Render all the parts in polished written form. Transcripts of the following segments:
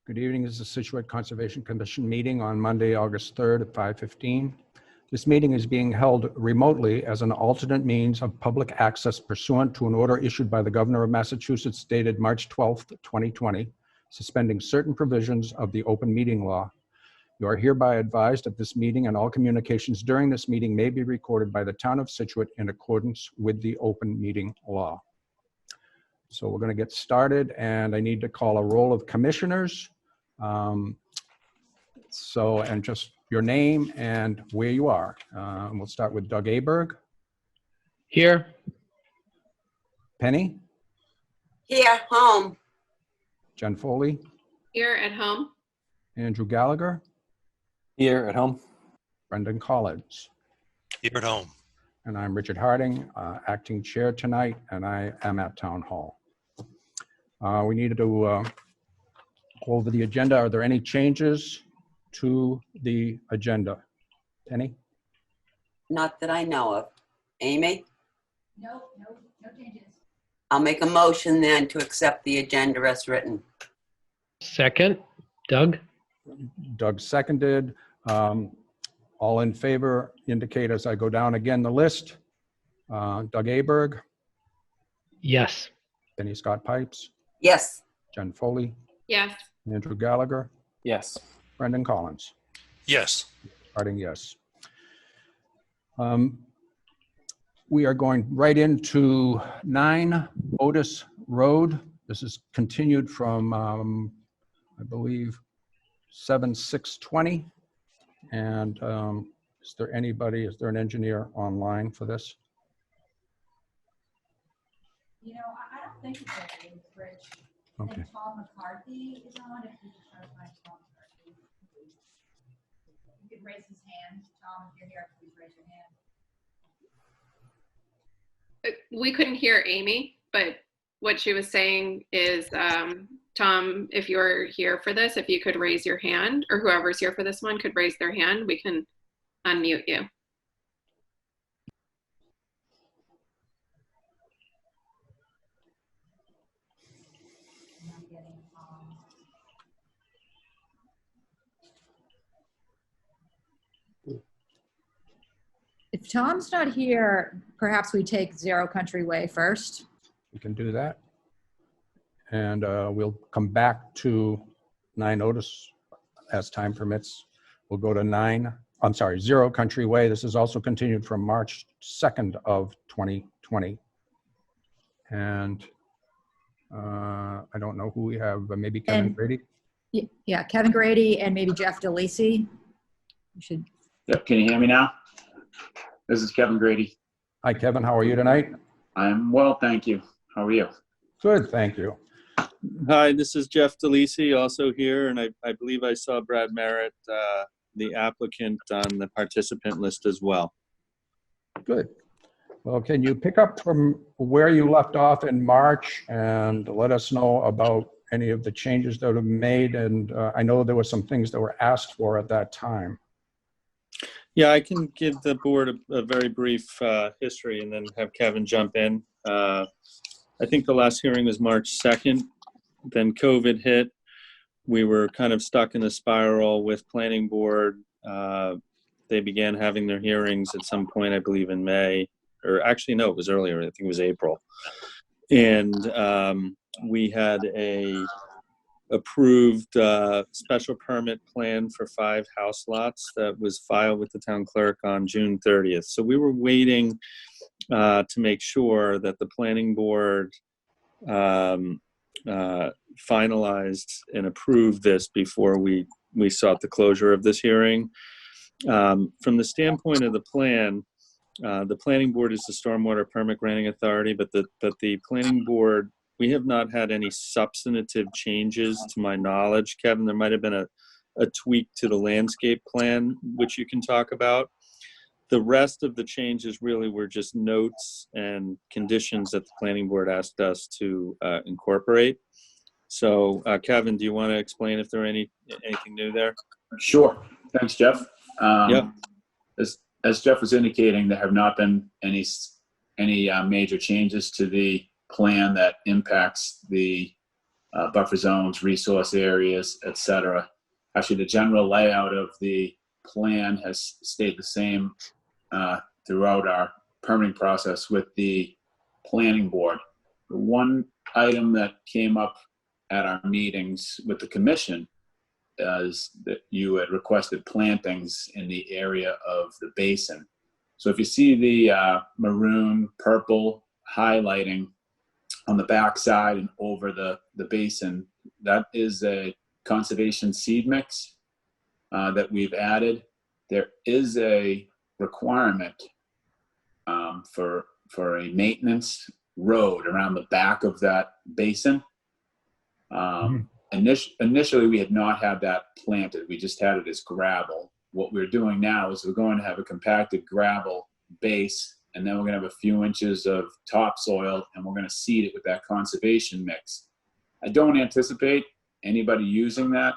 Good evening. This is the Scituate Conservation Commission meeting on Monday, August 3rd at 5:15. This meeting is being held remotely as an alternate means of public access pursuant to an order issued by the Governor of Massachusetts dated March 12th, 2020, suspending certain provisions of the open meeting law. You are hereby advised that this meeting and all communications during this meeting may be recorded by the town of Scituate in accordance with the open meeting law. So we're going to get started, and I need to call a roll of commissioners. And just your name and where you are. And we'll start with Doug Aberg. Here. Penny. Here, home. Jen Foley. Here at home. Andrew Gallagher. Here at home. Brendan Collins. Here at home. And I'm Richard Harding, acting chair tonight, and I am at Town Hall. We needed to go over the agenda. Are there any changes to the agenda? Penny? Not that I know of. Amy? No changes. I'll make a motion then to accept the agenda as written. Second. Doug. Doug seconded. All in favor indicate as I go down again the list. Doug Aberg. Yes. Penny Scott Pipes. Yes. Jen Foley. Yes. Andrew Gallagher. Yes. Brendan Collins. Yes. Harding, yes. We are going right into 9 Otis Road. This is continued from, I believe, 7/6/20. And is there an engineer online for this? You know, I don't think it's Rich. Okay. And Tom McCarthy is on. If you just try to find Tom McCarthy, you could raise his hand. Tom, if you're here, please raise your hand. We couldn't hear Amy, but what she was saying is, Tom, if you're here for this, if you could raise your hand, or whoever's here for this one could raise their hand, we can unmute you. If Tom's not here, perhaps we take Zero Country Way first. We can do that. And we'll come back to 9 Otis as time permits. We'll go to Zero Country Way. This is also continued from March 2nd of 2020. And I don't know who we have, but maybe Kevin Grady. Yeah, Kevin Grady and maybe Jeff DeLisi. You should. Yep, can you hear me now? This is Kevin Grady. Hi, Kevin. How are you tonight? I'm well, thank you. How are you? Good, thank you. Hi, this is Jeff DeLisi, also here, and I believe I saw Brad Merritt, the applicant, on the participant list as well. Good. Well, can you pick up from where you left off in March and let us know about any of the changes that have been made? And I know there were some things that were asked for at that time. Yeah, I can give the board a very brief history and then have Kevin jump in. I think the last hearing was March 2nd. Then COVID hit. We were kind of stuck in a spiral with planning board. They began having their hearings at some point, I believe in May, or actually, no, it was earlier. I think it was April. And we had a approved special permit plan for 5 house lots that was filed with the town clerk on June 30th. So we were waiting to make sure that the planning board finalized and approved this before we sought the closure of this hearing. From the standpoint of the planning board is the stormwater permit granting authority, but the planning board, we have not had any substantive changes to my knowledge. Kevin, there might have been a tweak to the landscape plan, which you can talk about. The rest of the changes really were just notes and conditions that the planning board asked us to incorporate. So, Kevin, do you want to explain if there are anything new there? Sure. Thanks, Jeff. Yep. As Jeff was indicating, there have not been any major changes to the plan that impacts the buffer zones, resource areas, etc. Actually, the general layout of the plan has stayed the same throughout our permitting process with the planning board. The one item that came up at our meetings with the commission is that you had requested plantings in the area of the basin. So if you see the maroon purple highlighting on the back side and over the basin, that is a conservation seed mix that we've added. There is a requirement for a maintenance road around the back of that basin. Initially, we had not had that planted. We just had it as gravel. What we're doing now is we're going to have a compacted gravel base, and then we're going to have a few inches of topsoil, and we're going to seed it with that conservation mix. I don't anticipate anybody using that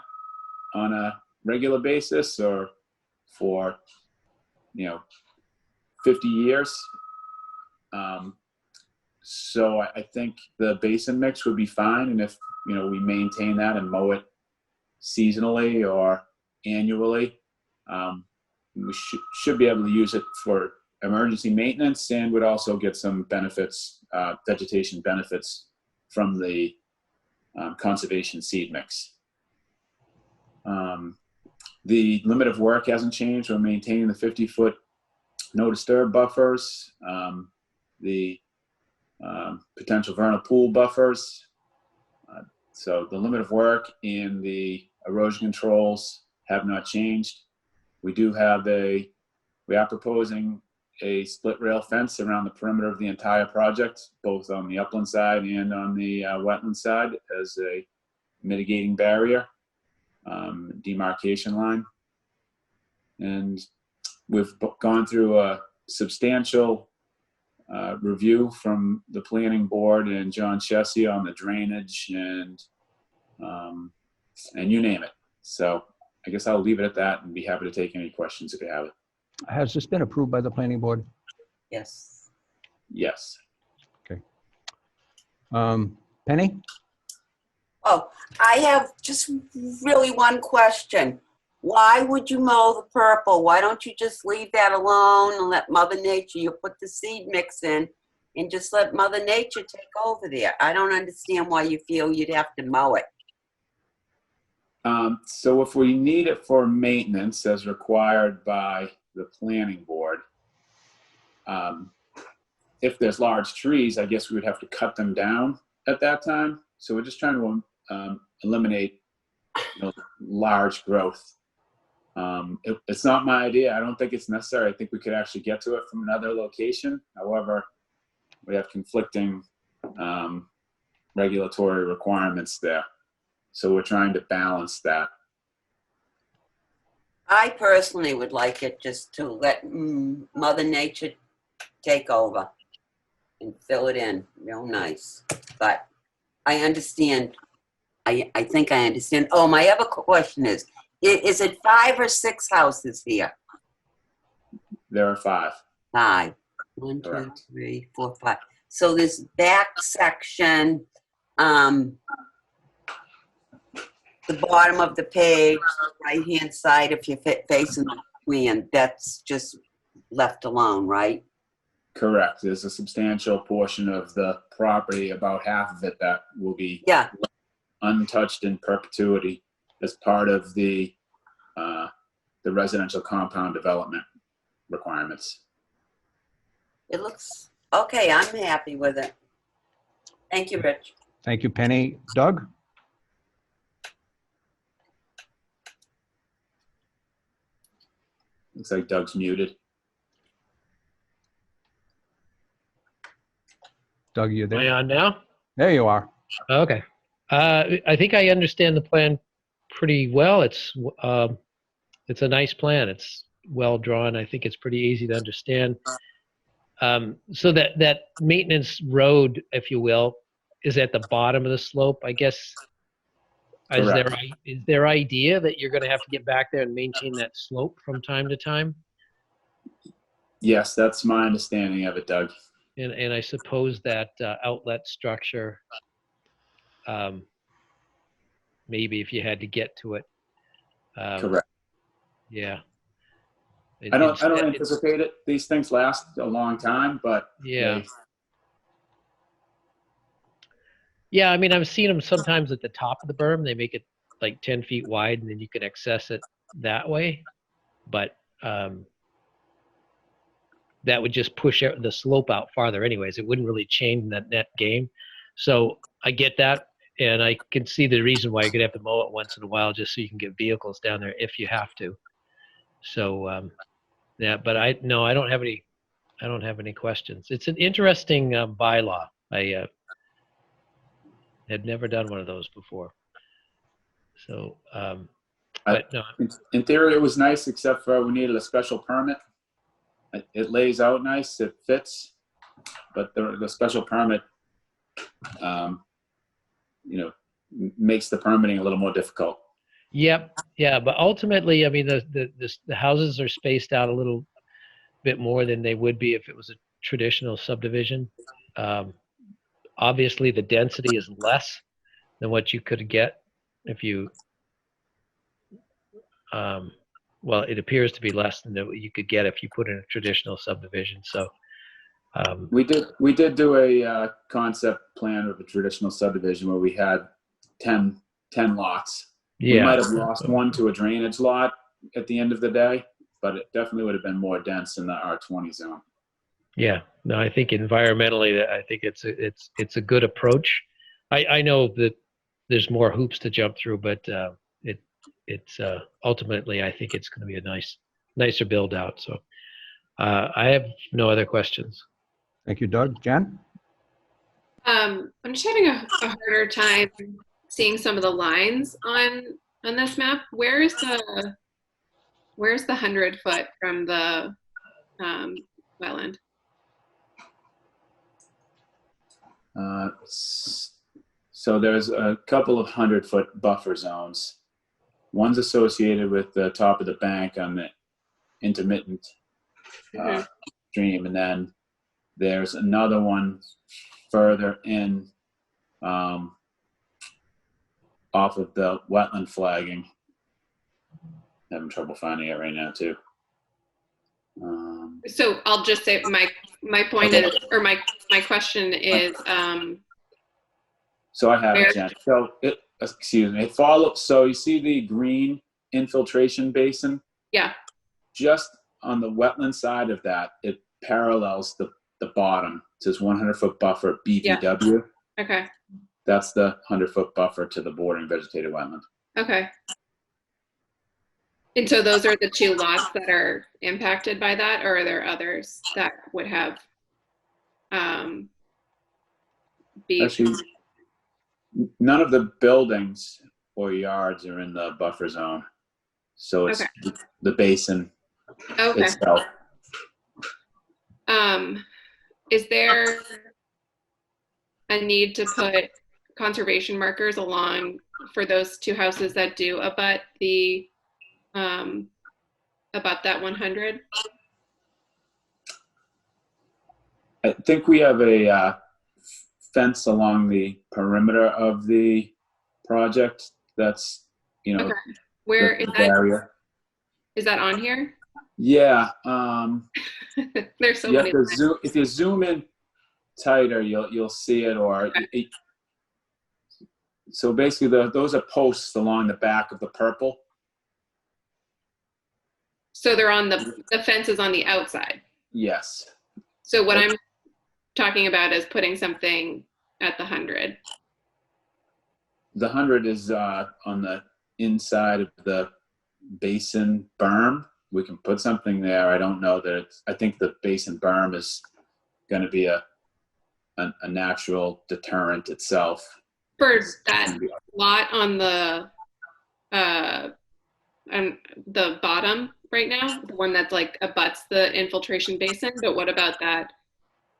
on a regular basis or for 50 years. So I think the basin mix would be fine, and if we maintain that and mow it seasonally or annually, we should be able to use it for emergency maintenance, and would also get some benefits, vegetation benefits from the conservation seed mix. The limit of work hasn't changed. We're maintaining the 50-foot no disturb buffers, the potential vernal pool buffers. So the limit of work and the erosion controls have not changed. We are proposing a split rail fence around the perimeter of the entire project, both on the upland side and on the wetland side, as a mitigating barrier, demarcation line. And we've gone through a substantial review from the planning board and John Chessie on the drainage and you name it. So I guess I'll leave it at that and be happy to take any questions if you have it. Has this been approved by the planning board? Yes. Yes. Okay. Penny? Oh, I have just really one question. Why would you mow the purple? Why don't you just leave that alone and let Mother Nature, you put the seed mix in and just let Mother Nature take over there? I don't understand why you feel you'd have to mow it. So if we need it for maintenance as required by the planning board, if there's large trees, I guess we would have to cut them down at that time. So we're just trying to eliminate large growth. It's not my idea. I don't think it's necessary. I think we could actually get to it from another location. However, we have conflicting regulatory requirements there. So we're trying to balance that. I personally would like it just to let Mother Nature take over and fill it in real nice. But I understand. I think I understand. Oh, my other question is it 5 or 6 houses here? There are 5. 5. 1, 2, Correct. 3, 4, 5. So this back section, the bottom of the page, right-hand side, if you're facing the plan, that's just left alone, right? Correct. There's a substantial portion of the property, about half of it, that will be Yeah. untouched in perpetuity as part of the residential compound development requirements. It looks okay. I'm happy with it. Thank you, Rich. Thank you, Penny. Doug? Looks like Doug's muted. Doug, you Am I there? on now? There you are. Okay. I think I understand the plan pretty well. It's a nice plan. It's well drawn. I think it's pretty easy to understand. So that maintenance road, if you will, is at the bottom of the slope, I guess. Correct. Is there idea that you're going to have to get back there and maintain that slope from time to time? Yes, that's my understanding of it, Doug. And I suppose that outlet structure maybe if you had to get to it. Correct. Yeah. I don't Instead- anticipate it. These things last a long time, but Yeah. they- Yeah, I mean, I've seen them sometimes at the top of the berm. They make it like 10 feet wide, and then you can access it that way. But that would just push the slope out farther anyways. It wouldn't really change that net gain. So I get that, and I can see the reason why you're going to have to mow it once in a while just so you can get vehicles down there if you have to. So, yeah, but I don't have any questions. It's an interesting bylaw. I had never done one of those before. So, but no, in theory, it was nice, except for we needed a special permit. It lays out nice, it fits, but the special permit, makes the permitting a little more difficult. yep, yeah, but ultimately, I mean, the houses are spaced out a little bit more than they would be if it was a traditional subdivision. Obviously, the density is less than what you could get if you, well, it appears to be less than what you could get if you put in a traditional subdivision. So, We did do a concept plan of a traditional subdivision where we had 10 lots. We yeah, might have lost one to a drainage lot at the end of the day, but it definitely would have been more dense in the R20 zone. yeah. No, I think environmentally, I think it's a good approach. I know that there's more hoops to jump through, but it's ultimately, I think it's going to be a nicer build out. So I have no other questions. Thank you, Doug. Jen? I'm just having a harder time seeing some of the lines on this map. Where's the 100-foot from the wetland? So there's a couple of 100-foot buffer zones. One's associated with the top of the bank on the intermittent stream, and then there's another one further in off of the wetland flagging. Having trouble finding it right now too. So I'll just say my point is, or my question is, so I have where- it, Jen. So it follows. So you see the green infiltration basin? yeah, Just on the wetland side of that, it parallels the bottom. It says 100-foot buffer BVW. okay, That's the 100-foot buffer to the bordering vegetated wetland. okay. And so those are the two lots that are impacted by that, or are there others that would have be Actually, none of the buildings or yards are in the buffer zone. So it's Okay. the basin okay? itself. Is there a need to put conservation markers along for those two houses that do abut that 100? I think we have a fence along the perimeter of the project. That's, Okay. Where the is that? barrier. Is that on here? Yeah. There's so You have many. to zoom. If you zoom in tighter, you'll see it. So basically, those are posts along the back of the purple. So they're on the fence is on the outside. Yes. So what I'm talking about is putting something at the 100. The 100 is on the inside of the basin berm. We can put something there. I don't know that I think the basin berm is going to be a natural deterrent itself. For that lot on the bottom right now, the one that's like abuts the infiltration basin, but what about that,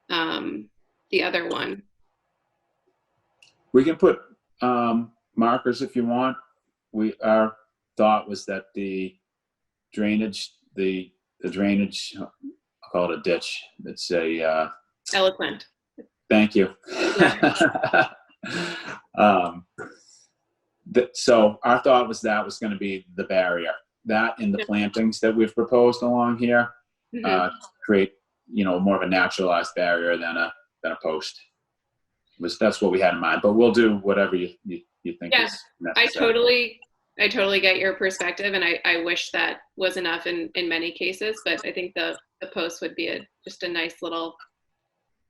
the other one? We can put markers if you want. Our thought was that the drainage, I'll call it a ditch. It's a Eloquent. thank you. So our thought was that was going to be the barrier. That and the plantings that we've proposed along here create, more of a naturalized barrier than a post. That's what we had in mind. But we'll do whatever you think Yeah, is necessary. I totally get your perspective, and I wish that was enough in many cases. But I think the post would be just a nice little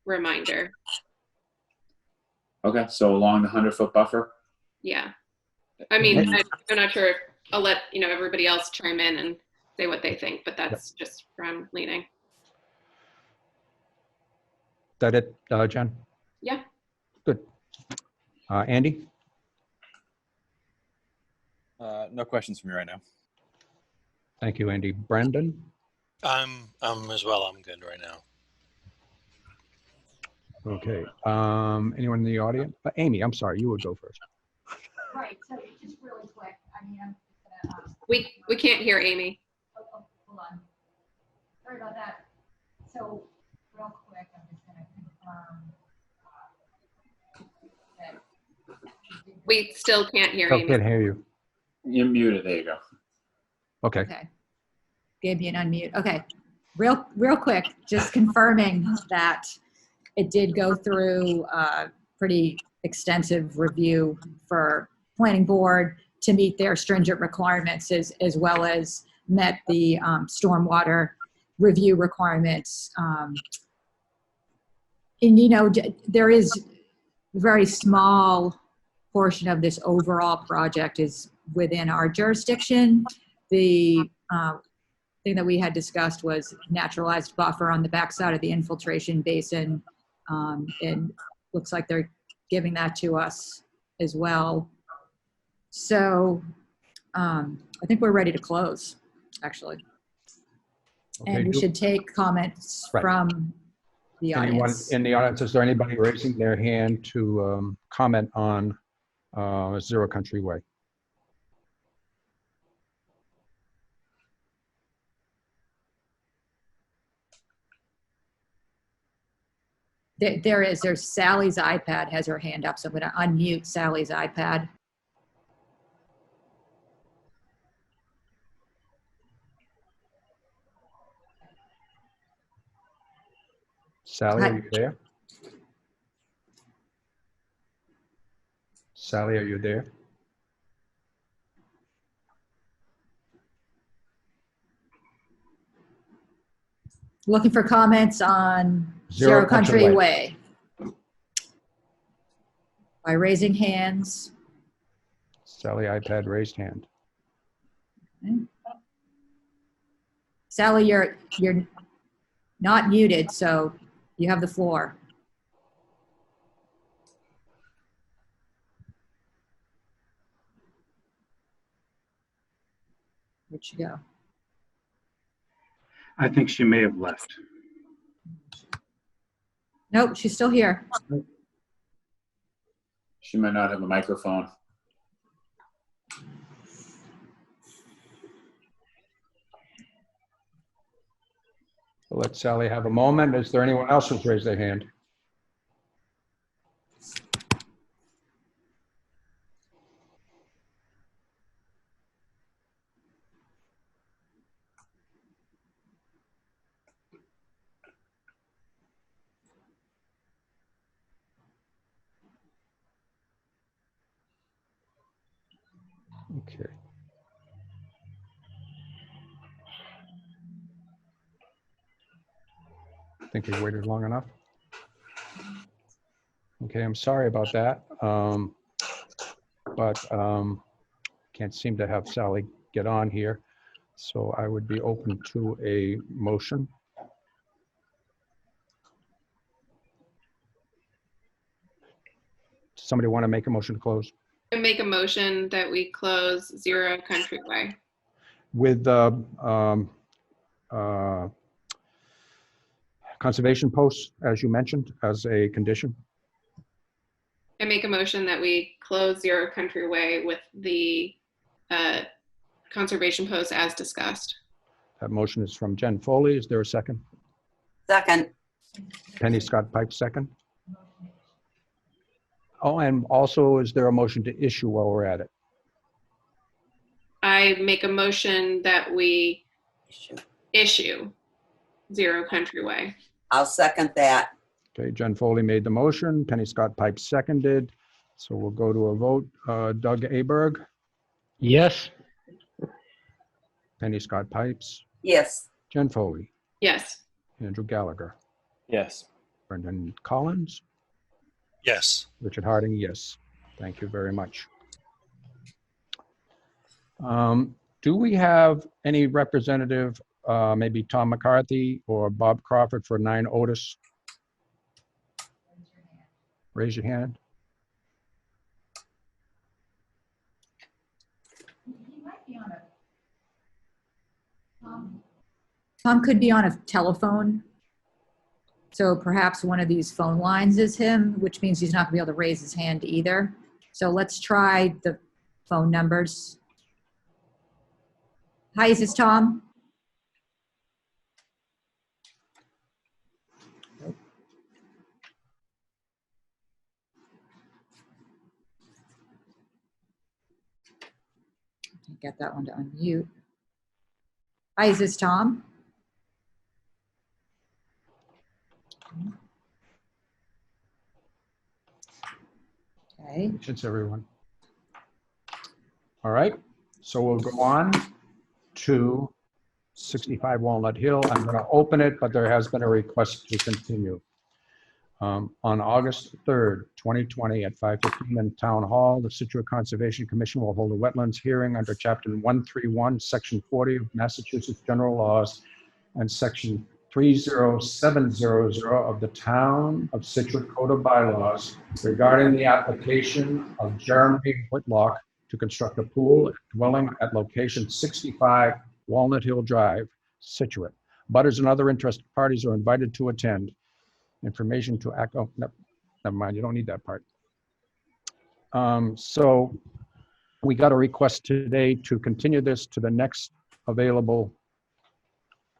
reminder. Okay, so along the 100-foot buffer. Yeah. I mean, I'm not sure if I'll let everybody else chime in and say what they think, but that's just where I'm leaning. That it, Jen? Yeah. Good. Andy? No questions from me right now. Thank you, Andy. Brandon? I'm as well. I'm good right now. Okay. Anyone in the audience? Amy, I'm sorry, you would go first. Right, so just really quick, I mean, I'm just gonna, We can't hear Amy. hold on. Sorry about that. So, real quick, I'm just gonna confirm that. We still can't hear I Amy. can't hear you. You're muted. There you go. Okay. Okay. Gave me an unmute. Okay. Real quick, just confirming that it did go through a pretty extensive review for planning board to meet their stringent requirements as well as met the stormwater review requirements. And there is a very small portion of this overall project is within our jurisdiction. The thing that we had discussed was naturalized buffer on the backside of the infiltration basin. And looks like they're giving that to us as well. So I think we're ready to close, actually. Okay, And we should take comments Right. from the anyone audience. in the audience, is there anybody raising their hand to comment on Zero Country Way? There's Sally's iPad has her hand up, so I'm going to unmute Sally's iPad. Sally, Hi. are you there? Sally, are you there? Looking for comments on Zero Zero Country Country Way. Way. By raising hands. Sally, iPad, raised hand. Sally, you're not muted, so you have the floor. Where'd she go? I think she may have left. Nope, she's still here. She might not have a microphone. We'll let Sally have a moment. Is there anyone else who's raised their hand? Okay. I think we waited long enough. Okay, I'm sorry about that. But can't seem to have Sally get on here. So I would be open to a motion. Somebody want to make a motion to close? I make a motion that we close Zero Country Way. With conservation posts, as you mentioned, as a condition. I make a motion that we close Zero Country Way with the conservation post as discussed. That motion is from Jen Foley. Is there a second? Second. Penny Scott Pike, second. Oh, and also, is there a motion to issue while we're at it? I make a motion that we issue Zero Country Way. I'll second that. Okay, Jen Foley made the motion, Penny Scott Pipes seconded. So we'll go to a vote. Doug Aberg, Yes. Penny Scott Pipes, Yes. Jen Foley, Yes. Andrew Gallagher, Yes. Brendan Collins, Yes. Richard Harding, yes. Thank you very much. Do we have any representative, maybe Tom McCarthy or Bob Crawford for 9 Otis? Raise your hand. Tom could be on a telephone. So perhaps one of these phone lines is him, which means he's not gonna be able to raise his hand either. So let's try the phone numbers. Hi, is this Tom? Get that one to unmute. Hi, is this Tom? Okay. It's everyone. All right, so we'll go on to 65 Walnut Hill. I'm going to open it, but there has been a request to continue. On August 3rd, 2020 at 5:15 in Town Hall, the Scituate Conservation Commission will hold a wetlands hearing under Chapter 131, Section 40 of Massachusetts General Laws and Section 30700 of the Town of Scituate Code of Bylaws regarding the application of Jeremy Whitlock to construct a pool and dwelling at location 65 Walnut Hill Drive, Scituate. Butters and other interested parties are invited to attend. Information to act, oh, no, never mind, you don't need that part. So we got a request today to continue this to the next available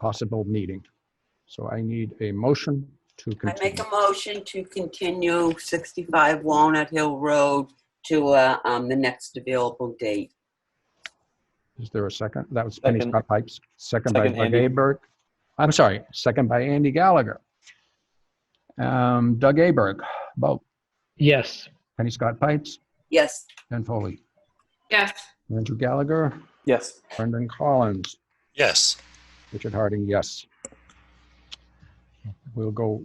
possible meeting. So I need a motion to I continue. make a motion to continue 65 Walnut Hill Road to the next available date. Is there a second? That was Penny Second. Scott Pipes. Second by Second, Doug Andy. Aberg. I'm sorry, second by Andy Gallagher. Doug Aberg, vote. Yes. Penny Scott Pipes, Yes. Jen Foley, Yes. Andrew Gallagher, Yes. Brendan Collins, Yes. Richard Harding, yes. We'll go.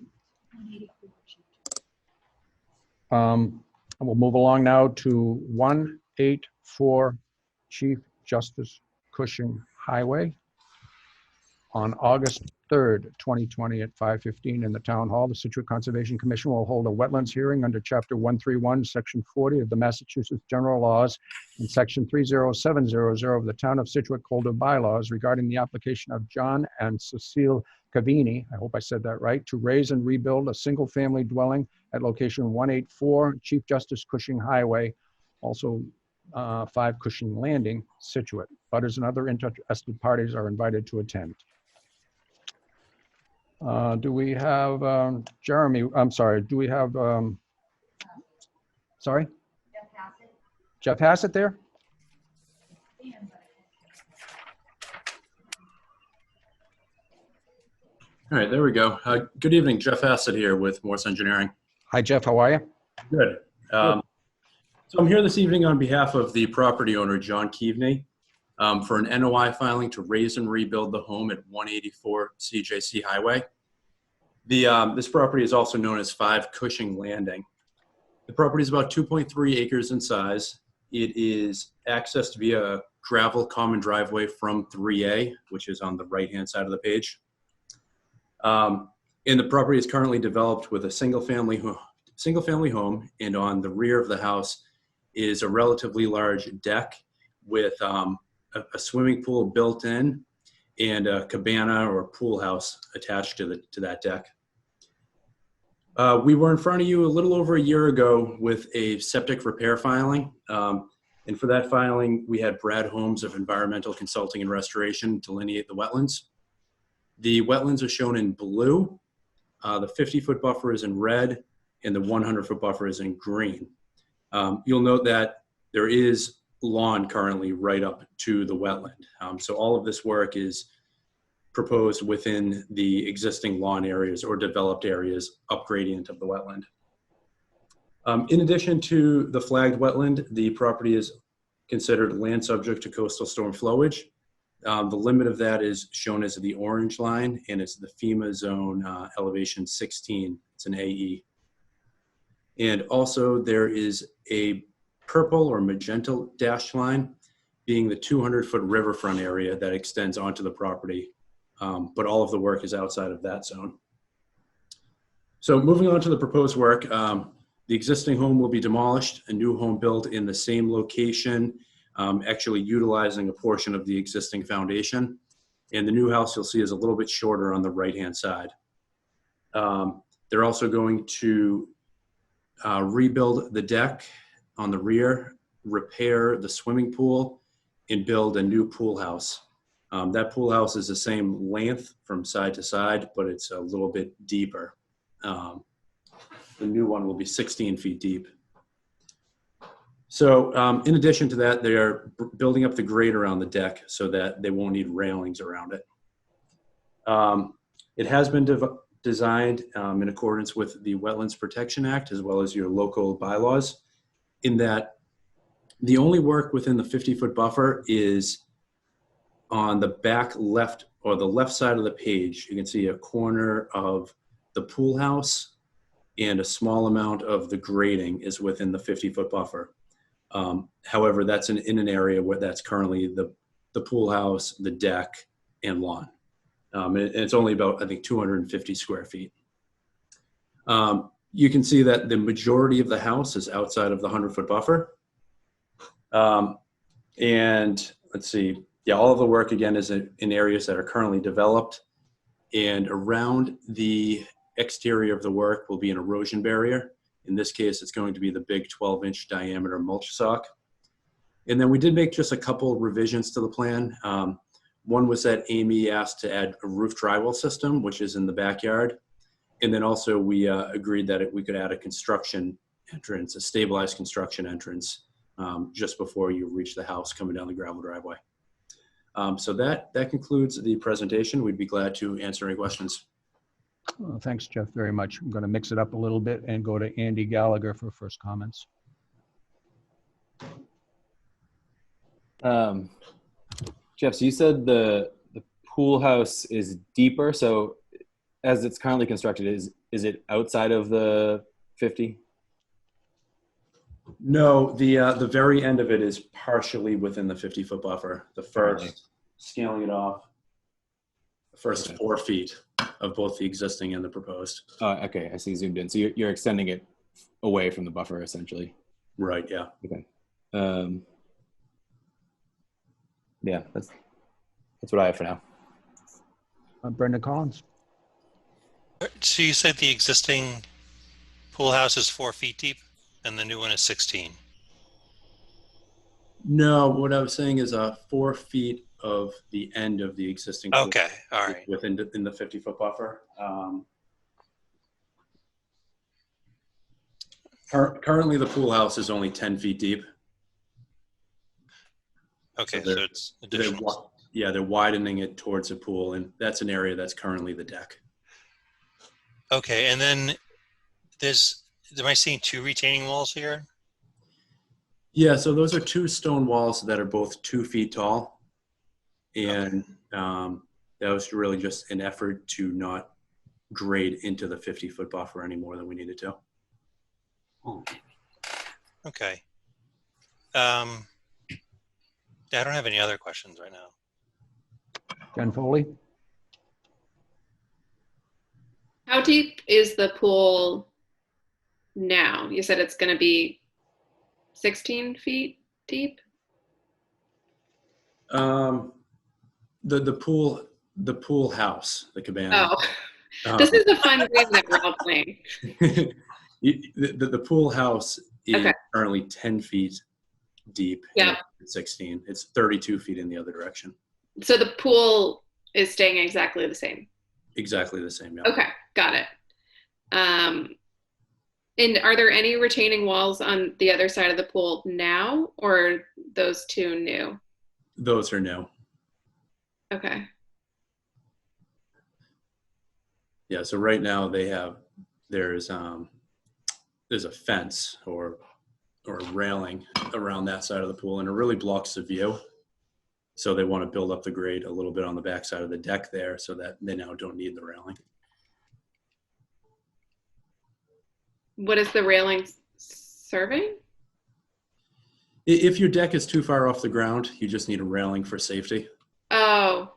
We'll move along now to 184 Chief Justice Cushing Highway. On August 3rd, 2020 at 5:15 in the Town Hall, the Scituate Conservation Commission will hold a wetlands hearing under Chapter 131, Section 40 of the Massachusetts General Laws and Section 30700 of the Town of Scituate Code of Bylaws regarding the application of John and Cecile Cavini, I hope I said that right, to raise and rebuild a single-family dwelling at location 184 Chief Justice Cushing Highway, also 5 Cushing Landing, Scituate. Butters and other interested parties are invited to attend. Do we have Jeremy? I'm sorry. Do we have, sorry? Jeff Hassett there? All right, there we go. Good evening, Jeff Hassett here with Morse Engineering. Hi, Jeff. How are you? Good. So I'm here this evening on behalf of the property owner, John Keaveney, for an NOI filing to raise and rebuild the home at 184 CJC Highway. This property is also known as 5 Cushing Landing. The property is about 2.3 acres in size. It is accessed via a gravel common driveway from 3A, which is on the right-hand side of the page. And the property is currently developed with a single-family home, and on the rear of the house is a relatively large deck with a swimming pool built in and a cabana or pool house attached to that deck. We were in front of you a little over a year ago with a septic repair filing. And for that filing, we had Brad Holmes of Environmental Consulting and Restoration delineate the wetlands. The wetlands are shown in blue. The 50-foot buffer is in red, and the 100-foot buffer is in green. You'll note that there is lawn currently right up to the wetland. So all of this work is proposed within the existing lawn areas or developed areas up gradient of the wetland. In addition to the flagged wetland, the property is considered land subject to coastal storm flowage. The limit of that is shown as the orange line, and it's the FEMA zone elevation 16. It's an AE. And also there is a purple or magenta dashed line being the 200-foot riverfront area that extends onto the property. But all of the work is outside of that zone. So moving on to the proposed work, the existing home will be demolished, a new home built in the same location, actually utilizing a portion of the existing foundation. And the new house you'll see is a little bit shorter on the right-hand side. They're also going to rebuild the deck on the rear, repair the swimming pool, and build a new pool house. That pool house is the same length from side to side, but it's a little bit deeper. The new one will be 16 feet deep. So in addition to that, they are building up the grade around the deck so that they won't need railings around it. It has been designed in accordance with the Wetlands Protection Act as well as your local bylaws, in that the only work within the 50-foot buffer is on the back left or the left side of the page. You can see a corner of the pool house and a small amount of the grading is within the 50-foot buffer. However, that's in an area where that's currently the pool house, the deck, and lawn. And it's only about, I think, 250 square feet. You can see that the majority of the house is outside of the 100-foot buffer. And let's see, yeah, all of the work again is in areas that are currently developed, and around the exterior of the work will be an erosion barrier. In this case, it's going to be the big 12-inch diameter mulch sock. And then we did make just a couple revisions to the plan. One was that Amy asked to add a roof drywall system, which is in the backyard. And then also we agreed that we could add a construction entrance, a stabilized construction entrance, just before you reach the house coming down the gravel driveway. So that concludes the presentation. We'd be glad to answer any questions. Well, thanks, Jeff, very much. I'm going to mix it up a little bit and go to Andy Gallagher for first comments. Jeff, so you said the pool house is deeper. So as it's currently constructed, is it outside of the 50? No, the very end of it is partially within the 50-foot buffer. The first, scaling it off, the first 4 feet of both the existing and the proposed. Oh, okay. I see. Zoomed in. So you're extending it away from the buffer, essentially. Right. Yeah. Okay. Yeah, that's what I have for now. Brenda Collins. So you said the existing pool house is 4 feet deep and the new one is 16. No, what I was saying is 4 feet of the end of the existing pool Okay. All right. within in the 50-foot buffer. Currently, the pool house is only 10 feet deep. Okay. So So it's additional. They're widening it towards the pool, and that's an area that's currently the deck. Okay. And then am I seeing 2 retaining walls here? Yeah, so those are 2 stone walls that are both 2 feet tall. And that was really just an effort to not grade into the 50-foot buffer any more than we needed to. Okay. Yeah, I don't have any other questions right now. Jen Foley. How deep is the pool now? You said it's going to be 16 feet deep? The pool house, the cabana. Oh, this is a fun game that we're all playing. The pool house is Okay. currently 10 feet deep. Yeah. It's 16. It's 32 feet in the other direction. So the pool is staying exactly the same. Exactly the same. Yeah. Okay, got it. And are there any retaining walls on the other side of the pool now, or are those two new? Those are new. Okay. Yeah, so right now there's a fence or a railing around that side of the pool, and it really blocks the view. So they want to build up the grade a little bit on the back side of the deck there so that they now don't need the railing. What is the railing serving? If your deck is too far off the ground, you just need a railing for safety. Oh.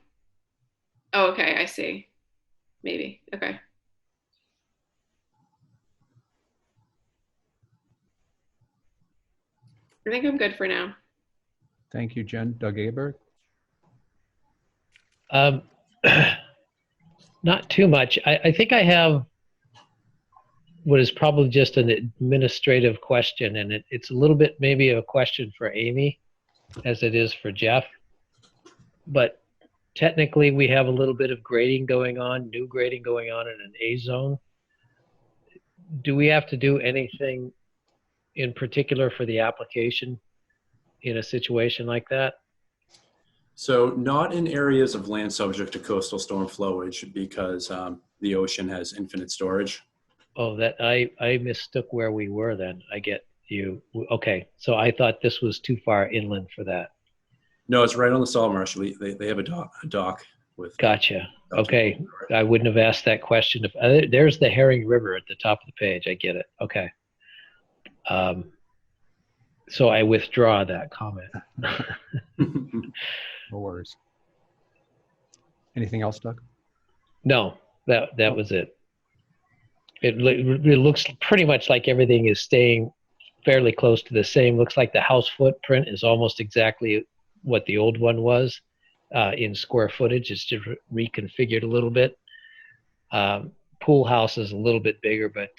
Oh, okay, I see. Maybe. Okay. I think I'm good for now. Thank you, Jen. Doug Aberg? Not too much. I think I have what is probably just an administrative question, and it's a little bit maybe a question for Amy as it is for Jeff. But technically, we have a little bit of grading going on, new grading going on in an A zone. Do we have to do anything in particular for the application in a situation like that? So not in areas of land subject to coastal storm flowage because the ocean has infinite storage. Oh, that I mistook where we were then. I get you. Okay, so I thought this was too far inland for that. No, it's right on the salt marsh. They have a dock with. Gotcha. Okay, I wouldn't have asked that question. If there's the Herring River at the top of the page, I get it. Okay. So I withdraw that comment. No worries. Anything else, Doug? No, that was it. It looks pretty much like everything is staying fairly close to the same. Looks like the house footprint is almost exactly what the old one was in square footage. It's just reconfigured a little bit. Pool house is a little bit bigger, but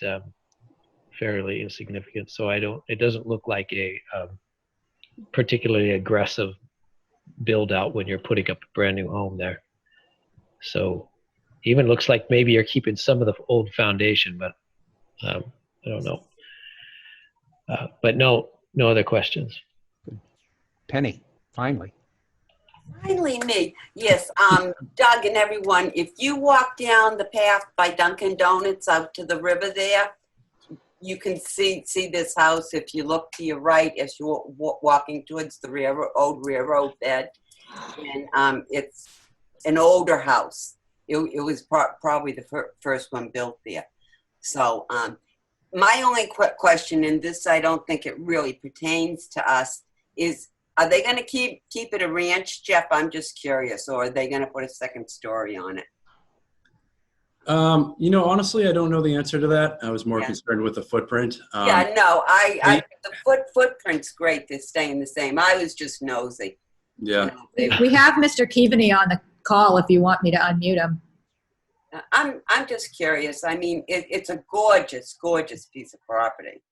fairly insignificant. So it doesn't look like a particularly aggressive build out when you're putting up a brand new home there. So even looks like maybe you're keeping some of the old foundation, but I don't know. But no other questions. Penny, finally. Finally, me. Yes, Doug and everyone, if you walk down the path by Dunkin' Donuts out to the river there, you can see this house if you look to your right as you're walking towards the old railroad bed. And it's an older house. It was probably the first one built there. So my only question, and this I don't think it really pertains to us, is are they going to keep it a ranch, Jeff? I'm just curious. Or are they going to put a second story on it? Honestly, I don't know the answer to that. I was more concerned with the footprint. Yeah, no, the footprint's great. They're staying the same. I was just nosy. Yeah. We have Mr. Keaveney on the call if you want me to unmute him. I'm just curious. I mean, it's a gorgeous, gorgeous piece of property.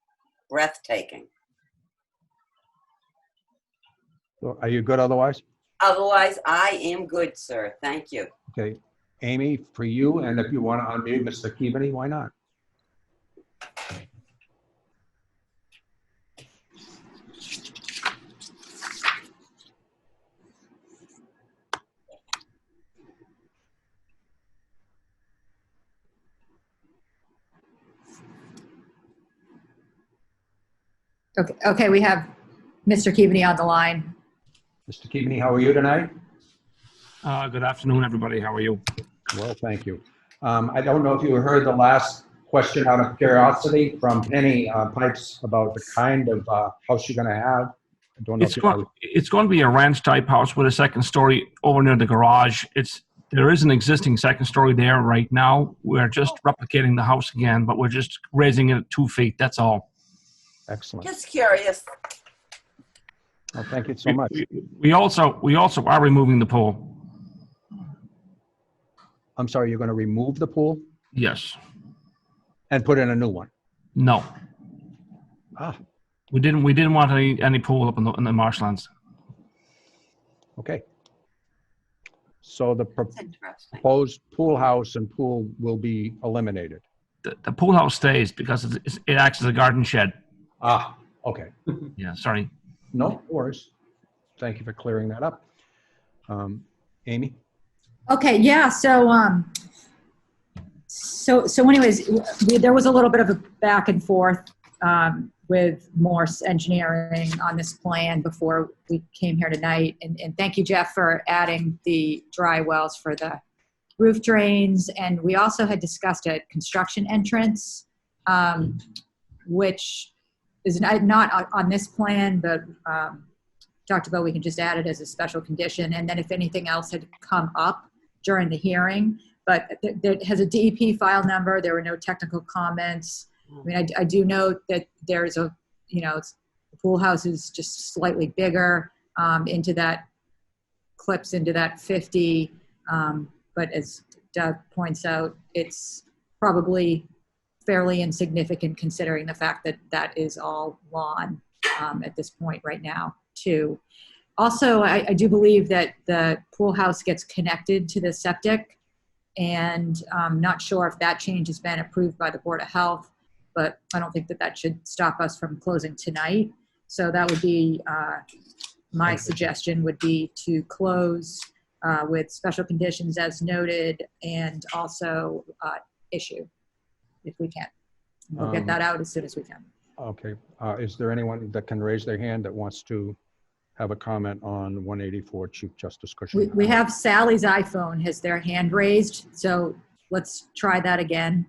Breathtaking. So are you good otherwise? Otherwise, I am good, sir. Thank you. Okay. Amy, for you, and if you want to unmute Mr. Keaveney, why not? Okay, we have Mr. Keaveney on the line. Mr. Keaveney, how are you tonight? Good afternoon, everybody. How are you? Well, thank you. I don't know if you heard the last question out of curiosity from Penny Pipes about the kind of house you're going to have. I don't know It's going to be a ranch type house with a second story over near the garage. There is an existing second story there right now. We're just replicating the house again, but we're just raising it 2 feet. That's all. Excellent. Just curious. Well, thank you so much. We also are removing the pool. I'm sorry, you're going to remove the pool Yes. and put in a new one? No. Ah, We didn't want any pool up in the marshlands. okay. So the That's interesting. proposed pool house and pool will be eliminated. the pool house stays because it acts as a garden shed. Ah, okay. Yeah, sorry. No worries. Thank you for clearing that up. Amy? Okay, yeah, so anyways, there was a little bit of a back and forth with Morse Engineering on this plan before we came here tonight. And thank you, Jeff, for adding the dry wells for the roof drains. And we also had discussed a construction entrance, which is not on this plan, but talked about we can just add it as a special condition. And then if anything else had come up during the hearing, but it has a DEP file number. There were no technical comments. I mean, I do note that there's the pool house is just slightly bigger clips into that 50. But as Doug points out, it's probably fairly insignificant considering the fact that that is all lawn at this point right now too. Also, I do believe that the pool house gets connected to the septic, and I'm not sure if that change has been approved by the Board of Health, but I don't think that should stop us from closing tonight. So that would be my suggestion would be to close with special conditions as noted, and also issue if we can. We'll get that out as soon as we can. Okay. Is there anyone that can raise their hand that wants to have a comment on 184 Chief Justice Cushing? We have Sally's iPhone has their hand raised, so let's try that again.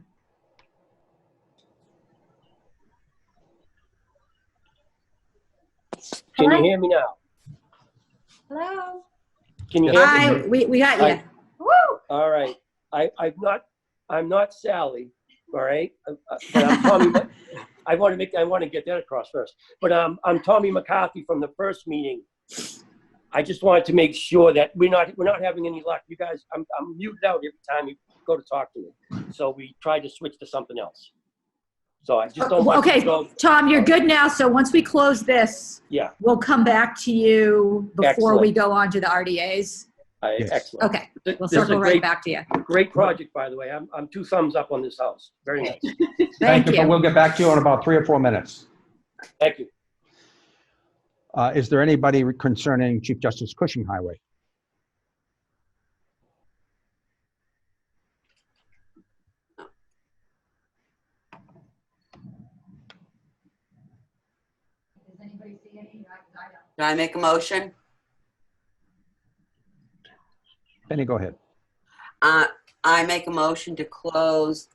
Can you hear me now? Hello. Can you hear Hi, me? we got you. Woo! All right. I'm not Sally. All right. But I'm Tommy. I want to get that across first. But I'm Tommy McCarthy from the first meeting. I just wanted to make sure that we're not having any luck. You guys, I'm muted out every time you go to talk to me. So we tried to switch to something else. So I just don't want Okay, to go. Tom, you're good now. So once we close this, Yeah. we'll come back to you before we Excellent. go on to the RDAs. Yes. Excellent. Okay, we'll This is a circle right back to you. Great project, by the way. I'm 2 thumbs up on this house. Very nice. Thank But you. we'll get back to you in about 3 or 4 minutes. Thank you. Is there anybody concerning Chief Justice Cushing Highway? Can I make a motion? Penny, go ahead. I make a motion to close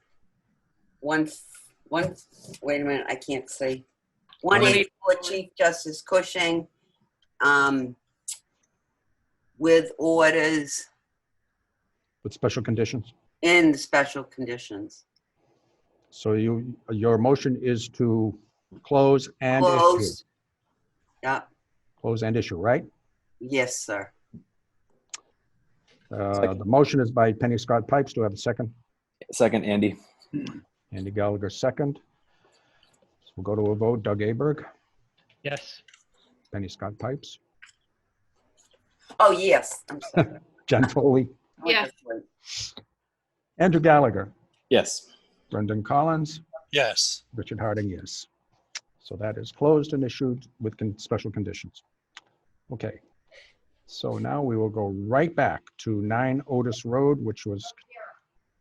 wait a minute, I can't see. 184 Chief Justice Cushing, with orders With special conditions? in the special conditions. So your motion is to close and issue. Closed. Yeah, Close and issue, right? yes, sir. The motion is by Penny Scott Pipes. Do I have a second? Second, Andy. Andy Gallagher, second. So we'll go to a vote. Doug Aberg, Yes. Penny Scott Pipes, Oh, yes. I'm sorry. Jen Foley, I went Yeah. to sleep. Andrew Gallagher, Yes. Brendan Collins, Yes. Richard Harding, yes. So that is closed and issued with special conditions. Okay. So now we will go right back to 9 Otis Road, which was,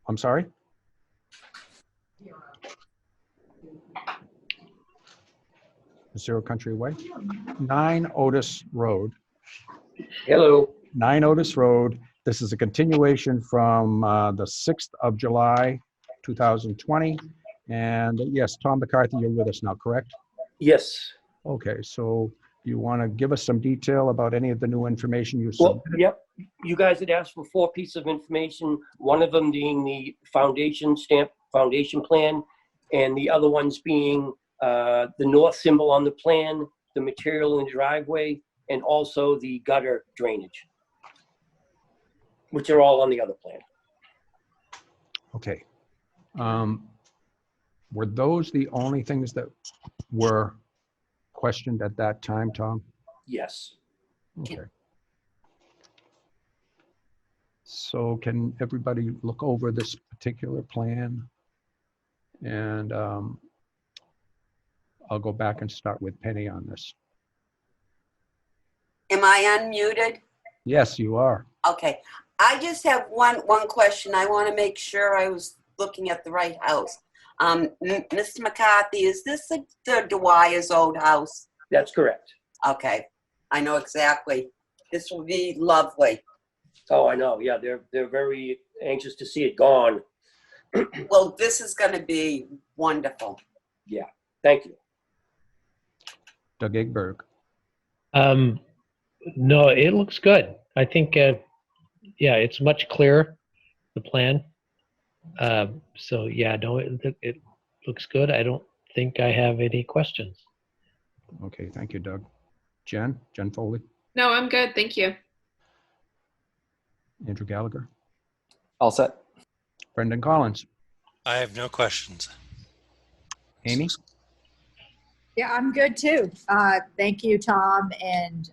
I'm sorry? Zero Country Way? 9 Otis Road. Hello. 9 Otis Road. This is a continuation from the 6th of July, 2020. And yes, Tom McCarthy, you're with us now, correct? Yes. Okay, so you want to give us some detail about any of the new information you Well, submitted? yep. You guys had asked for 4 pieces of information, one of them being the foundation plan, and the other ones being the north symbol on the plan, the material in the driveway, and also the gutter drainage, which are all on the other plan. Okay. Were those the only things that were questioned at that time, Tom? Yes. Okay. So can everybody look over this particular plan And I'll go back and start with Penny on this. Am I unmuted? Yes, you are. Okay. I just have one question. I want to make sure I was looking at the right house. Mr. McCarthy, is this the Dwyer's old house? That's correct. Okay. I know exactly. This will be lovely. Oh, I know. Yeah, they're very anxious to see it gone. Well, this is going to be wonderful. Yeah. Thank you. Doug Egberg. No, it looks good. I think, yeah, it's much clearer, the plan. So yeah, no, it looks good. I don't think I have any questions. Okay, thank you, Doug. Jen Foley, No, I'm good. Thank you. Andrew Gallagher, All set. Brendan Collins, I have no questions. Amy, Yeah, I'm good too. Thank you, Tom and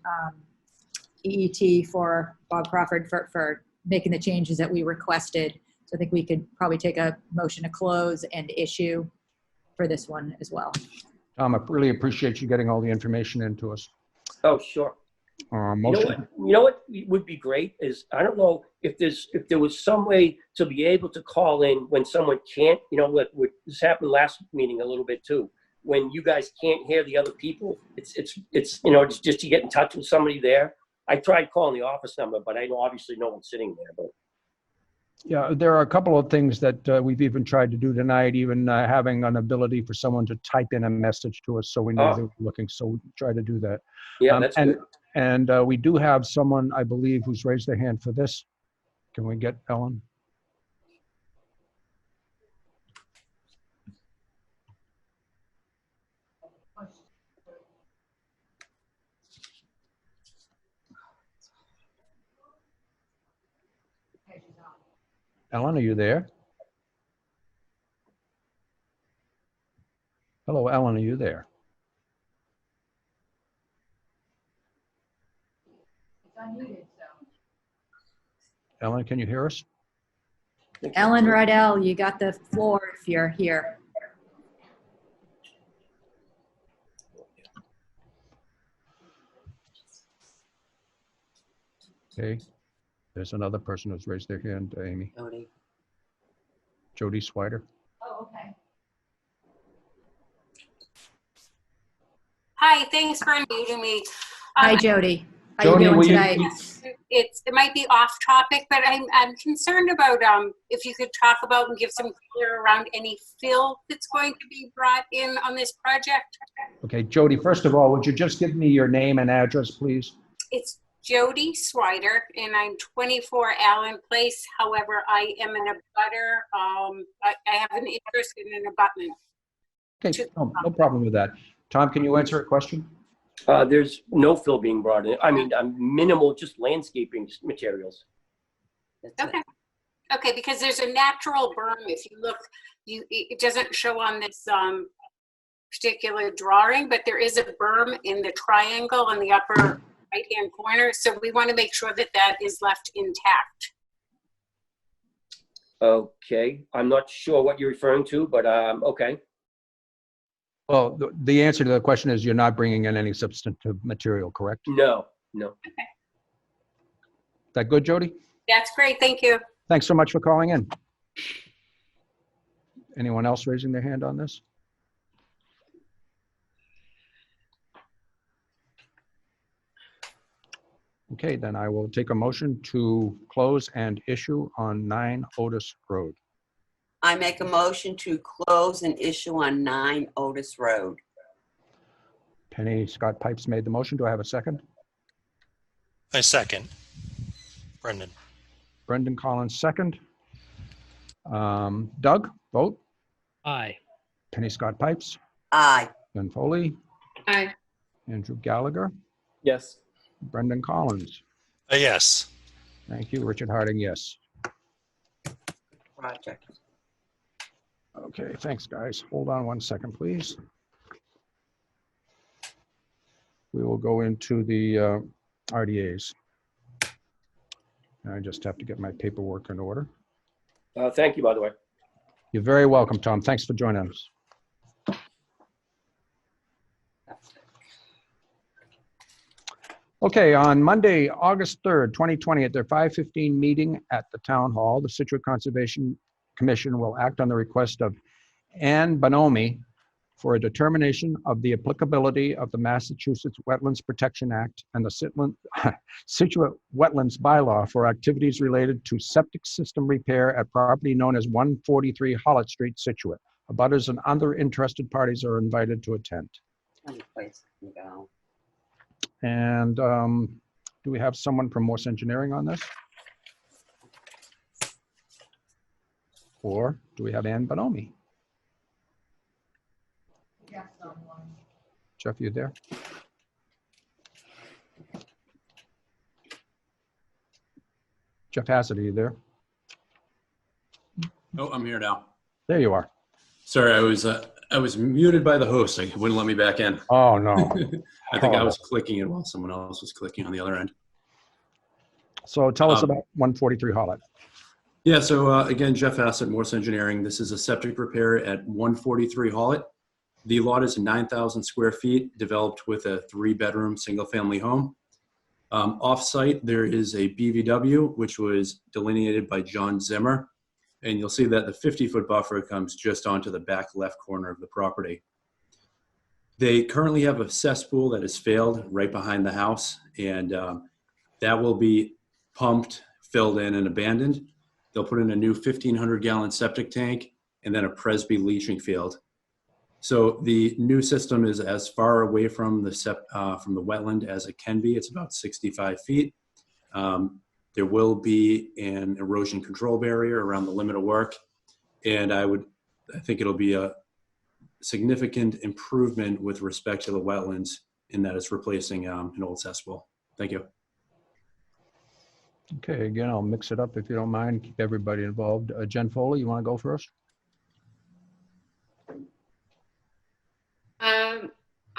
EET for Bob Crawford for making the changes that we requested. So I think we could probably take a motion to close and issue for this one as well. Tom, I really appreciate you getting all the information into us. Oh, sure. Motion. You know what would be great is, I don't know if there was some way to be able to call in when someone can't, what this happened last meeting a little bit too. When you guys can't hear the other people, it's just to get in touch with somebody there. I tried calling the office number, but I know obviously no one's sitting there. But Yeah, there are a couple of things that we've even tried to do tonight, even having an ability for someone to type in a message to us so we know they were looking. So we try to do that. yeah, that's good. And we do have someone, I believe, who's raised their hand for this. Can we get Ellen? Ellen, are you there? Hello, Ellen, are you there? Ellen, can you hear us? Ellen Rydell, you got the floor if you're here. Okay. There's another person who's raised their hand, Amy. Jody Swider. Oh, okay. Hi, thanks for unmuting me. Hi, Jody. How Jody, you will doing you- tonight? It might be off topic, but I'm concerned about if you could talk about and give some color around any fill that's going to be brought in on this project. Okay, Jody, first of all, would you just give me your name and address, please? It's Jody Swider, and I'm 24 Allen Place. However, I am an abutter. I have an interest in an abutment. Okay, no problem with that. Tom, can you answer a question? There's no fill being brought in. I mean, minimal, just landscaping materials. Okay. Okay, because there's a natural berm. If you look, it doesn't show on this particular drawing, but there is a berm in the triangle on the upper right-hand corner. So we want to make sure that that is left intact. Okay, I'm not sure what you're referring to, but okay. Well, the answer to the question is you're not bringing in any substantive material, correct? No. Is that good, Jody? That's great. Thank you. Thanks so much for calling in. Anyone else raising their hand on this? Okay, then I will take a motion to close and issue on 9 Otis Road. I make a motion to close and issue on 9 Otis Road. Penny Scott Pipes made the motion. Do I have a second? I second. Brendan. Brendan Collins, second. Doug, vote. Aye. Penny Scott Pipes. Aye. Ben Foley. Aye. Andrew Gallagher. Yes. Brendan Collins. Yes. Thank you. Richard Harding, yes. Project. Okay, thanks, guys. Hold on one second, please. We will go into the RDAs. I just have to get my paperwork in order. Thank you, by the way. You're very welcome, Tom. Thanks for joining us. Okay, on Monday, August 3rd, 2020, at their 5:15 meeting at the Town Hall, the Scituate Conservation Commission will act on the request of Ann Bonomi for a determination of the applicability of the Massachusetts Wetlands Protection Act and the Scituate Wetlands Bylaw for activities related to septic system repair at property known as 143 Hollitt Street, Scituate. Abutters and other interested parties are invited to attend. Any place can go. And do we have someone from Morse Engineering on this? Or do we have Ann Bonomi? Jeff, you there? Jeff Hassett, are you there? Oh, I'm here now. There you are. Sorry, I was muted by the host. It wouldn't let me back in. Oh, no. I think I was clicking it while someone else was clicking on the other end. So tell us about 143 Hollitt. Yeah, so again, Jeff Hassett, Morse Engineering. This is a septic repair at 143 Hollitt. The lot is 9,000 square feet, developed with a 3-bedroom single-family home. Off-site, there is a BVW, which was delineated by John Zimmer. And you'll see that the 50-foot buffer comes just onto the back left corner of the property. They currently have a cesspool that has failed right behind the house, and that will be pumped, filled in, and abandoned. They'll put in a new 1,500-gallon septic tank and then a Presby leaching field. So the new system is as far away from the wetland as it can be. It's about 65 feet. There will be an erosion control barrier around the limit of work, and I think it'll be a significant improvement with respect to the wetlands in that it's replacing an old cesspool. Thank you. Okay, again, I'll mix it up if you don't mind. Keep everybody involved. Jen Foley, you want to go first?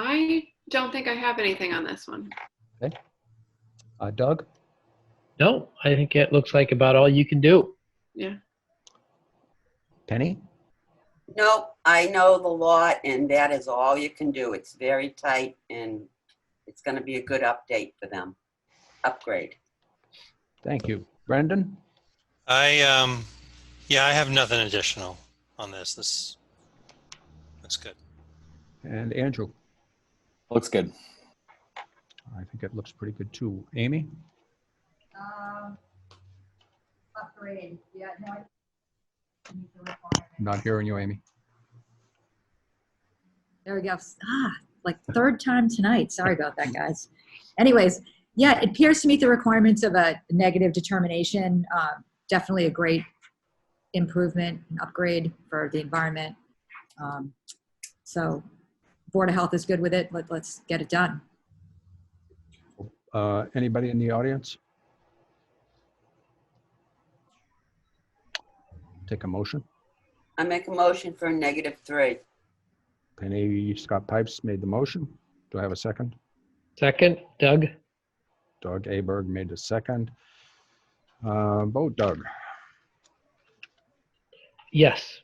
I don't think I have anything on this one. Okay. Doug? No, I think it looks like about all you can do. Yeah. Penny? Nope, I know the lot, and that is all you can do. It's very tight, and it's going to be a good update for them. Upgrade. Thank you. Brendan? I have nothing additional on this. This looks good. And Andrew? Looks good. I think it looks pretty good too. Amy? Upgrade. Yeah, no. I'm not hearing you, Amy. There we go. Like third time tonight. Sorry about that, guys. Anyways, yeah, it appears to meet the requirements of a negative determination. Definitely a great improvement and upgrade for the environment. So Board of Health is good with it. Let's get it done. Anybody in the audience? Take a motion. I make a motion for a -3. Penny Scott Pipes made the motion. Do I have a second? Second, Doug? Doug Aberg made the second. Vote, Doug. Yes.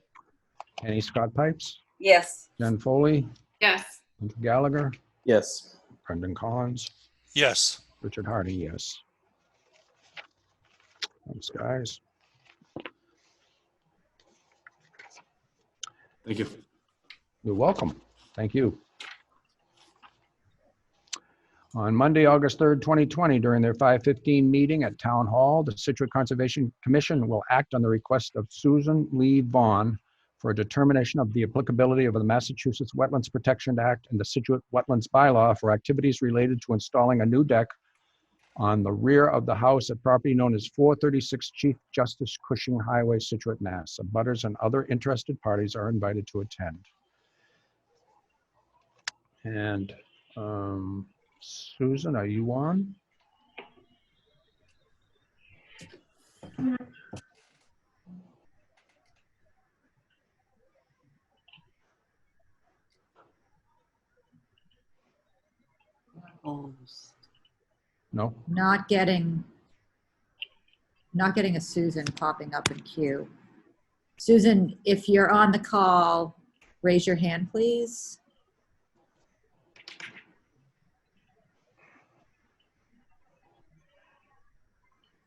Penny Scott Pipes? Yes. Jen Foley? Yes. Andrew Gallagher? Yes. Brendan Collins? Yes. Richard Hardy, yes. Thanks, guys. Thank you. You're welcome. Thank you. On Monday, August 3rd, 2020, during their 5:15 meeting at Town Hall, the Scituate Conservation Commission will act on the request of Susan Lee Vaughn for a determination of the applicability of the Massachusetts Wetlands Protection Act and the Scituate Wetlands Bylaw for activities related to installing a new deck on the rear of the house at property known as 436 Chief Justice Cushing Highway, Scituate, Mass. Abutters and other interested parties are invited to attend. And Susan, are you on? No? Not getting a Susan popping up in queue. Susan, if you're on the call, raise your hand, please.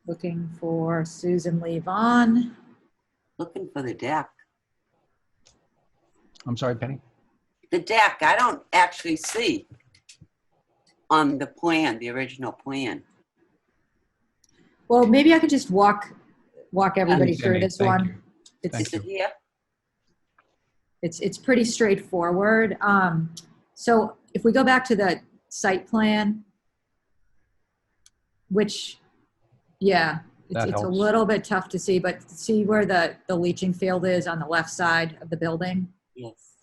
Looking for Susan Lee Vaughn. Looking for the deck. I'm sorry, Penny? The deck, I don't actually see on the plan, the original plan. Well, maybe I could just walk everybody Thanks, through Amy. this Thank one. you. It's Thank Is it here? it's pretty straightforward. So if we go back to the site plan, which, yeah, That it's a helps. little bit tough to see, but see where the leaching field is on the left side of the building? Yes.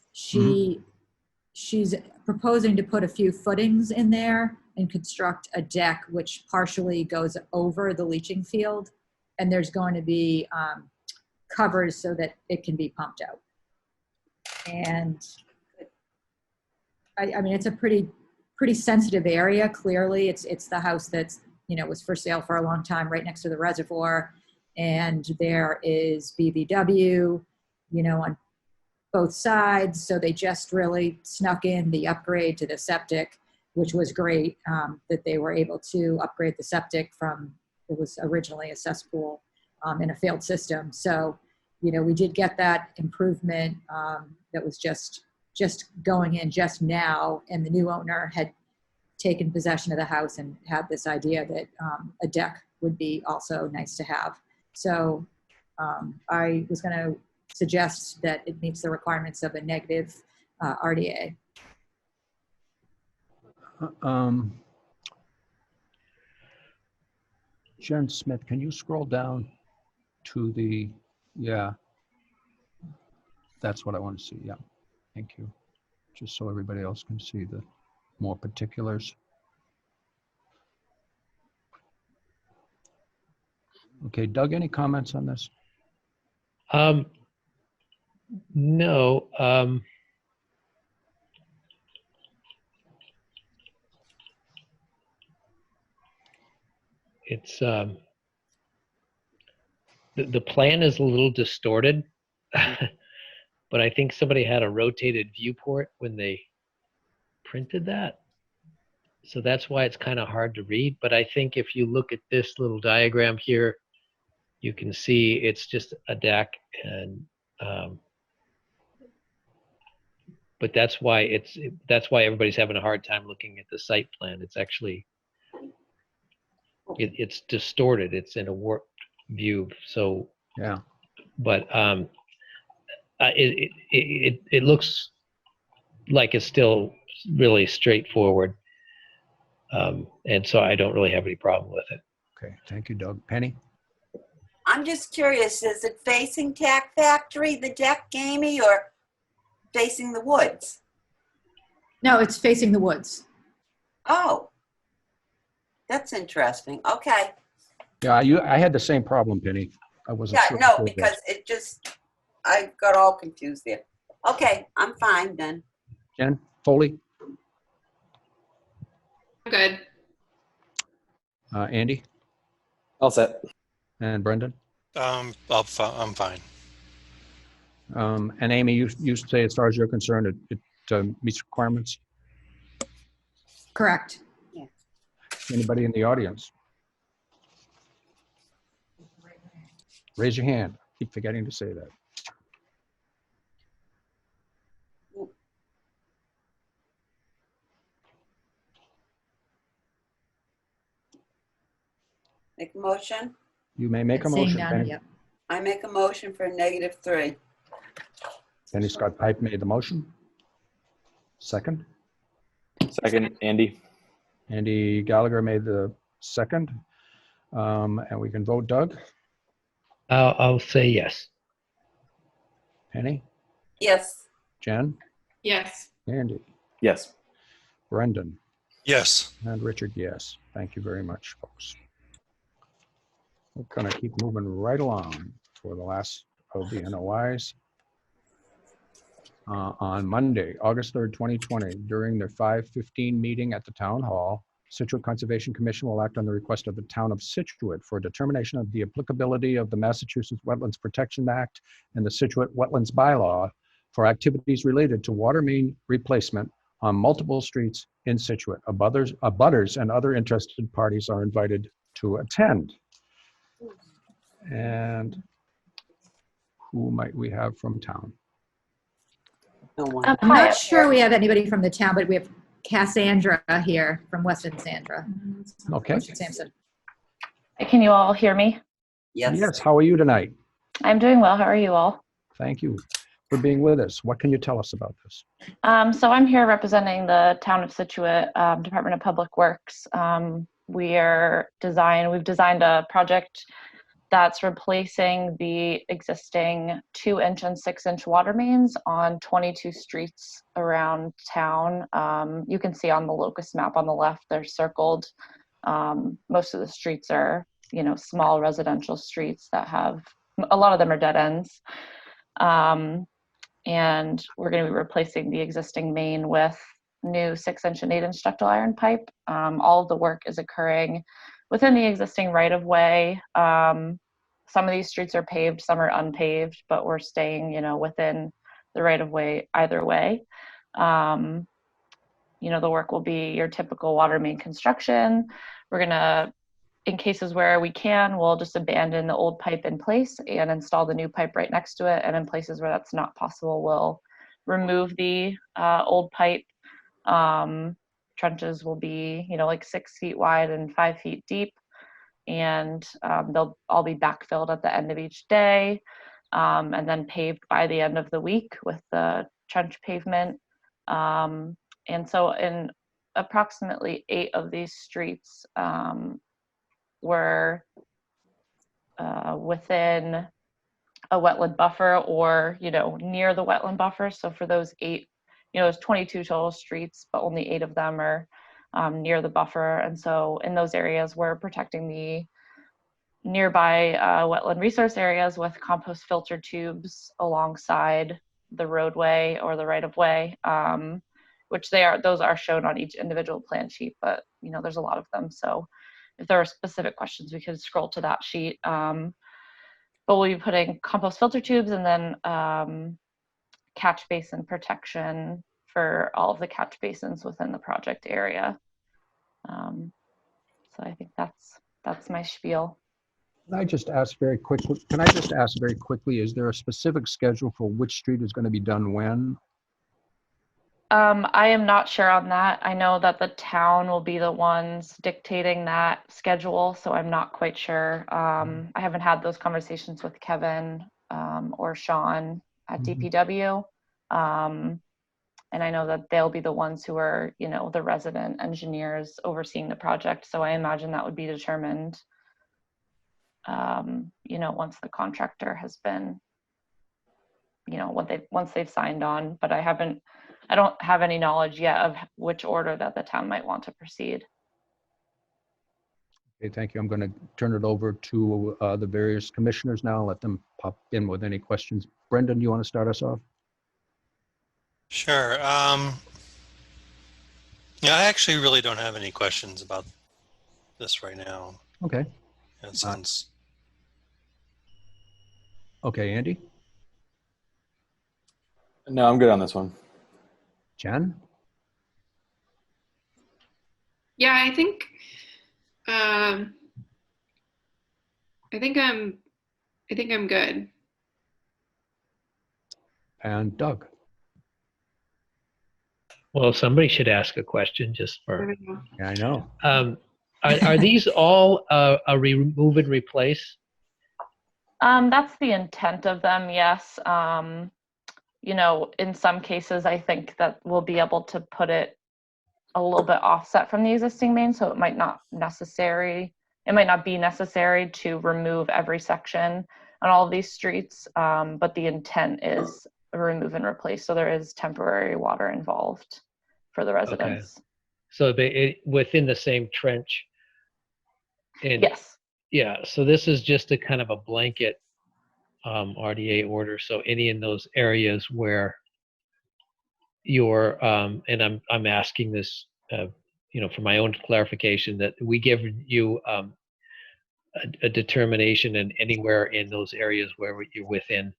She's proposing to put a few footings in there and construct a deck which partially goes over the leaching field. And there's going to be covers so that it can be pumped out. And I mean, it's a pretty sensitive area. Clearly, it's the house that's, was for sale for a long time right next to the reservoir. And there is BVW, on both sides. So they just really snuck in the upgrade to the septic, which was great, that they were able to upgrade the septic from, it was originally a cesspool in a failed system. So, we did get that improvement that was just going in just now. And the new owner had taken possession of the house and had this idea that a deck would be also nice to have. So I was going to suggest that it meets the requirements of a negative RDA. Jen Smith, can you scroll down to the, yeah, that's what I want to see. Yeah, thank you. Just so everybody else can see the more particulars. Okay, Doug, any comments on this? No. It's the plan is a little distorted, but I think somebody had a rotated viewport when they printed that. So that's why it's kind of hard to read. But I think if you look at this little diagram here, you can see it's just a deck, and but that's why everybody's having a hard time looking at the site plan. It's actually it's distorted. It's in a warped view. So yeah, but it looks like it's still really straightforward, and so I don't really have any problem with it. Okay, thank you, Doug. Penny? I'm just curious, is it facing Tack Factory, the deck, Amy, or facing the woods? No, it's facing the woods. Oh, that's interesting. Okay. Yeah, I had the same problem, Penny. I wasn't Yeah, sure. no, because it just, I got all confused there. Okay, I'm fine then. Jen Foley? I'm good. Andy? All set. And Brendan? I'm fine. And Amy, you say as far as you're concerned, it meets requirements? Correct. Yeah. Anybody in the audience? Raise your hand. Keep forgetting to say that. Make a motion? You may make a Seeing motion, none, Penny. yep. I make a motion for -3. Penny Scott Pipe made the motion. Second. Second, Andy. Andy Gallagher made the second. And we can vote. Doug? I'll say yes. Penny? Yes. Jen? Yes. Andy? Yes. Brendan? Yes. And Richard, yes. Thank you very much, folks. We're going to keep moving right along for the last of the NOIs. On Monday, August 3rd, 2020, during their 5:15 meeting at the Town Hall, Scituate Conservation Commission will act on the request of the town of Scituate for a determination of the applicability of the Massachusetts Wetlands Protection Act and the Scituate Wetlands Bylaw for activities related to water main replacement on multiple streets in Scituate. Abutters and other interested parties are invited to attend. And who might we have from town? No one. I'm not sure we have anybody from the town, but we have Cassandra here from Weston Sandra. Okay. Weston Sampson. Can you all hear me? Yes. Yes, how are you tonight? I'm doing well. How are you all? Thank you for being with us. What can you tell us about this? So I'm here representing the town of Scituate, Department of Public Works. We've designed a project that's replacing the existing 2-inch and 6-inch water mains on 22 streets around town. You can see on the locust map on the left, they're circled. Most of the streets are, small residential streets that have, a lot of them are dead ends. And we're going to be replacing the existing main with new 6-inch and 8-inch ductile iron pipe. All of the work is occurring within the existing right-of-way. Some of these streets are paved, some are unpaved, but we're staying, within the right-of-way either way. The work will be your typical water main construction. We're gonna, in cases where we can, we'll just abandon the old pipe in place and install the new pipe right next to it. And in places where that's not possible, we'll remove the old pipe. Trenches will be, like 6 feet wide and 5 feet deep. And they'll all be backfilled at the end of each day, and then paved by the end of the week with the trench pavement. And so in approximately 8 of these streets, we're within a wetland buffer or, near the wetland buffer. So for those 8, there's 22 total streets, but only 8 of them are near the buffer. And so in those areas, we're protecting the nearby wetland resource areas with compost filter tubes alongside the roadway or the right-of-way, which those are shown on each individual plan sheet, but there's a lot of them. So if there are specific questions, we could scroll to that sheet. But we'll be putting compost filter tubes and then catch basin protection for all of the catch basins within the project area. So I think that's my spiel. Can I just ask very quickly, is there a specific schedule for which street is going to be done when? I am not sure on that. I know that the town will be the ones dictating that schedule, so I'm not quite sure. I haven't had those conversations with Kevin or Sean at DPW. And I know that they'll be the ones who are, the resident engineers overseeing the project. So I imagine that would be determined, once the contractor has been, once they've signed on. But I don't have any knowledge yet of which order that the town might want to proceed. Okay, thank you. I'm going to turn it over to the various commissioners now. Let them pop in with any questions. Brendan, do you want to start us off? Sure. Yeah, I actually really don't have any questions about this right now. Okay. In a sense. Okay, Andy? No, I'm good on this one. Jen? Yeah, I think I'm good. And Doug? Well, somebody should ask a question just for. Yeah, I know. Are these all a remove and replace? That's the intent of them, yes. In some cases, I think that we'll be able to put it a little bit offset from the existing main, so it might not be necessary to remove every section on all of these streets, but the intent is remove and replace, so there is temporary water involved for the residents. Okay. So within the same trench? And yes. Yeah, so this is just a kind of a blanket RDA order, so any in those areas where you're, and I'm asking this, for my own clarification, that we give you a determination, and anywhere in those areas where you're within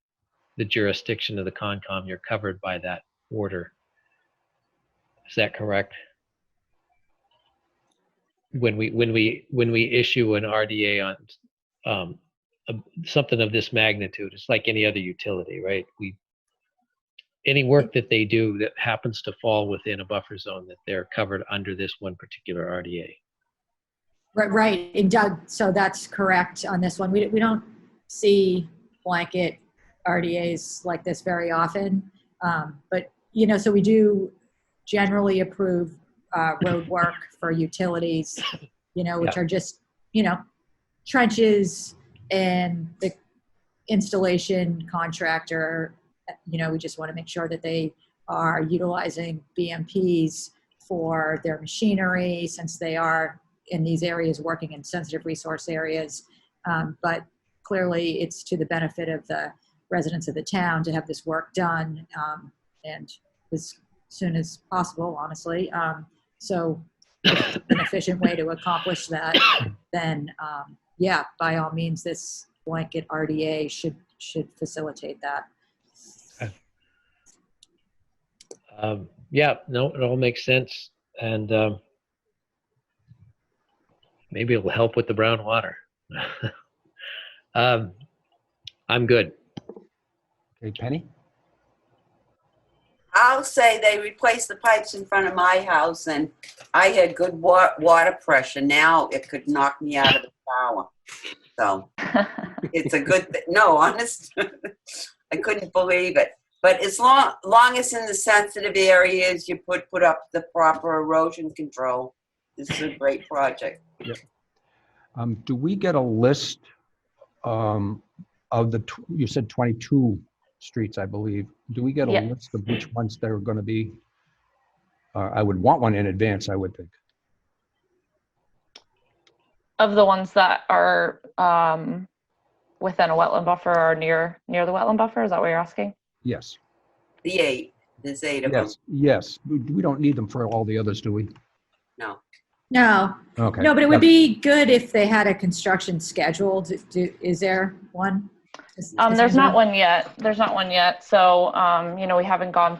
the jurisdiction of the Concom, you're covered by that order. Is that correct? When we issue an RDA on something of this magnitude, it's like any other utility, right? Any work that they do that happens to fall within a buffer zone, that they're covered under this one particular RDA. Right. And Doug, so that's correct on this one. We don't see blanket RDAs like this very often. But, so we do generally approve road work for utilities, which are just, trenches, and the installation contractor, we just want to make sure that they are utilizing BMPs for their machinery, since they are in these areas working in sensitive resource areas. But clearly it's to the benefit of the residents of the town to have this work done, and as soon as possible, honestly. So if it's an efficient way to accomplish that, then yeah, by all means, this blanket RDA should facilitate that. Yeah, no, it all makes sense. And maybe it will help with the brown water. I'm good. Okay, Penny? I'll say they replaced the pipes in front of my house, and I had good water pressure. Now it could knock me out of the shower. So it's a good thing. No, honest, I couldn't believe it. But as long as in the sensitive areas you put up the proper erosion control, this is a great project. Yep. Do we get a list of you said 22 streets, I believe. Do we get a list of which ones they're going to be? I would want one in advance, I would think. Of the ones that are within a wetland buffer or near the wetland buffer, is that what you're asking? Yes. The 8. There's 8 of them. Yes. We don't need them for all the others, do we? No. No. Okay. No, but it would be good if they had a construction scheduled. Is there one? There's not one yet. So, we haven't gone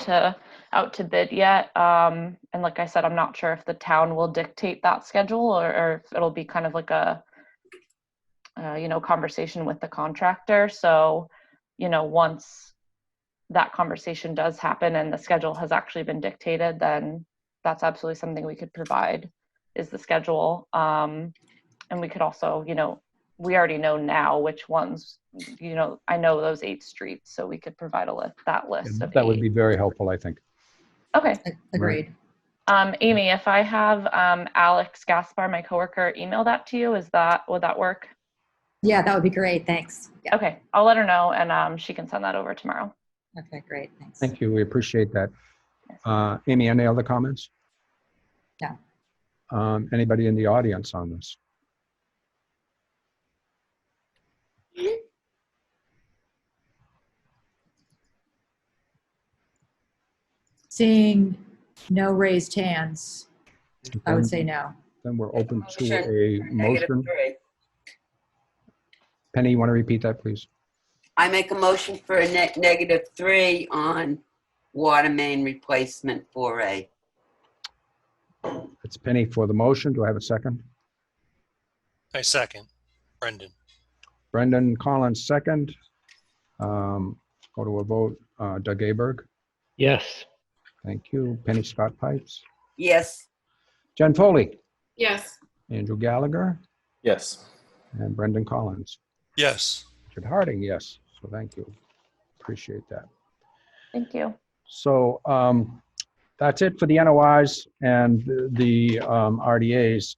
out to bid yet. And like I said, I'm not sure if the town will dictate that schedule or if it'll be kind of like a, conversation with the contractor. So, once that conversation does happen and the schedule has actually been dictated, then that's absolutely something we could provide, is the schedule. And we could also, we already know now which ones, I know those 8 streets, so we could provide that list of 8. That would be very helpful, I think. Okay. Agreed. Amy, if I have Alex Gaspar, my coworker, email that to you, would that work? Yeah, that would be great. Thanks. Yeah. Okay, I'll let her know, and she can send that over tomorrow. Okay, great. Thanks. Thank you. We appreciate that. Amy, any other comments? No. Anybody in the audience on this? Seeing no raised hands, I would say no. Then we're open to a motion. -3. Penny, you want to repeat that, please? I make a motion for a -3 on water main replacement 4A. It's Penny for the motion. Do I have a second? I second. Brendan. Brendan Collins, second. Go to a vote. Doug Aberg. Yes. Thank you. Penny Scott Pipes. Yes. Jen Foley. Yes. Andrew Gallagher. Yes. And Brendan Collins. Yes. Richard Harding, yes. So thank you. Appreciate that. Thank you. So that's it for the NOIs and the RDAs.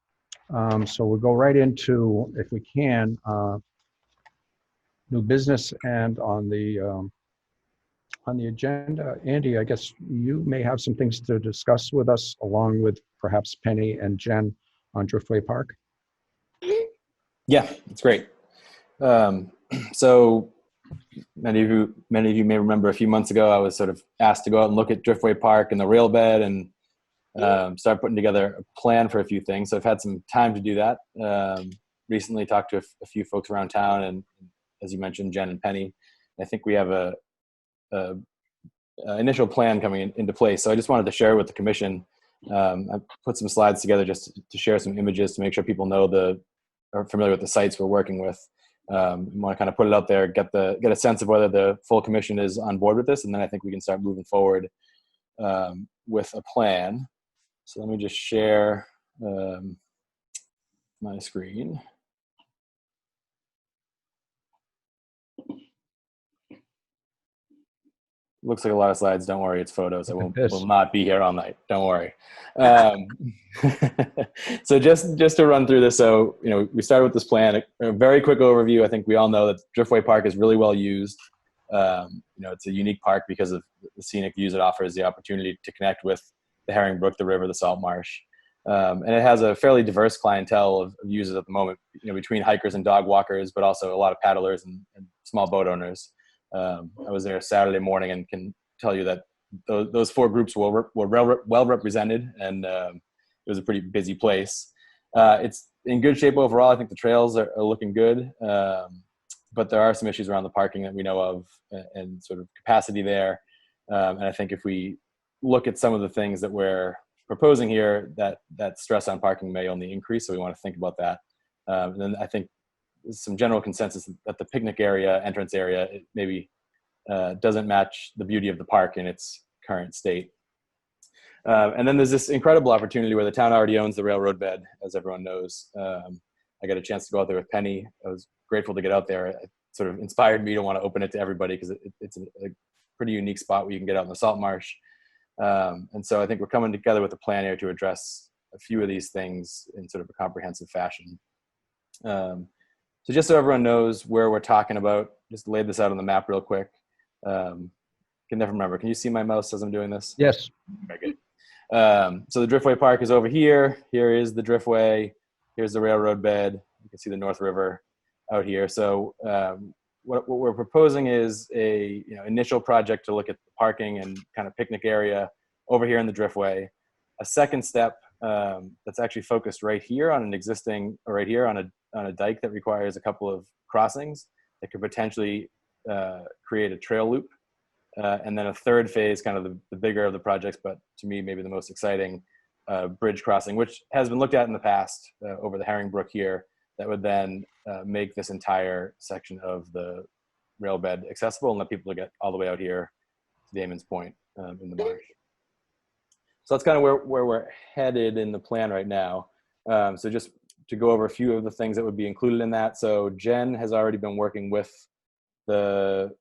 So we'll go right into, if we can, new business. And on the agenda, Andy, I guess you may have some things to discuss with us, along with perhaps Penny and Jen on Driftway Park. Yeah, it's great. So many of you may remember a few months ago, I was sort of asked to go out and look at Driftway Park and the rail bed and start putting together a plan for a few things. So I've had some time to do that. Recently talked to a few folks around town, and as you mentioned, Jen and Penny. I think we have a initial plan coming into place. So I just wanted to share with the commission. I put some slides together just to share some images to make sure people are familiar with the sites we're working with. Want to kind of put it out there, get a sense of whether the full commission is on board with this, and then I think we can start moving forward with a plan. So let me just share my screen. Looks like a lot of slides. Don't worry, it's photos. I will not be here all night. Don't worry. So just to run through this. So, we started with this plan, a very quick overview. I think we all know that Driftway Park is really well used. It's a unique park because of the scenic views it offers, the opportunity to connect with the Herring Brook, the river, the salt marsh. And it has a fairly diverse clientele of users at the moment, between hikers and dog walkers, but also a lot of paddlers and small boat owners. I was there Saturday morning and can tell you that those four groups were well represented, and it was a pretty busy place. It's in good shape overall. I think the trails are looking good, but there are some issues around the parking that we know of and sort of capacity there. And I think if we look at some of the things that we're proposing here, that stress on parking may only increase. So we want to think about that. And then I think some general consensus that the picnic area, entrance area, it maybe doesn't match the beauty of the park in its current state. And then there's this incredible opportunity where the town already owns the railroad bed, as everyone knows. I got a chance to go out there with Penny. I was grateful to get out there. It sort of inspired me to want to open it to everybody because it's a pretty unique spot where you can get out in the salt marsh. And so I think we're coming together with a plan here to address a few of these things in sort of a comprehensive fashion. So just so everyone knows where we're talking about, just lay this out on the map real quick. Can never remember. Can you see my mouse as I'm doing this? Yes. Very good. So the Driftway Park is over here. Here is the Driftway. Here's the railroad bed. You can see the North River out here. So what we're proposing is a initial project to look at the parking and kind of picnic area over here in the Driftway. A second step that's actually focused right here on a dike that requires a couple of crossings that could potentially create a trail loop. And then a third phase, kind of the bigger of the projects, but to me, maybe the most exciting, bridge crossing, which has been looked at in the past over the Herring Brook here, that would then make this entire section of the rail bed accessible and let people get all the way out here to Damon's Point in the marsh. So that's kind of where we're headed in the plan right now. So just to go over a few of the things that would be included in that. So Jen has already been working with the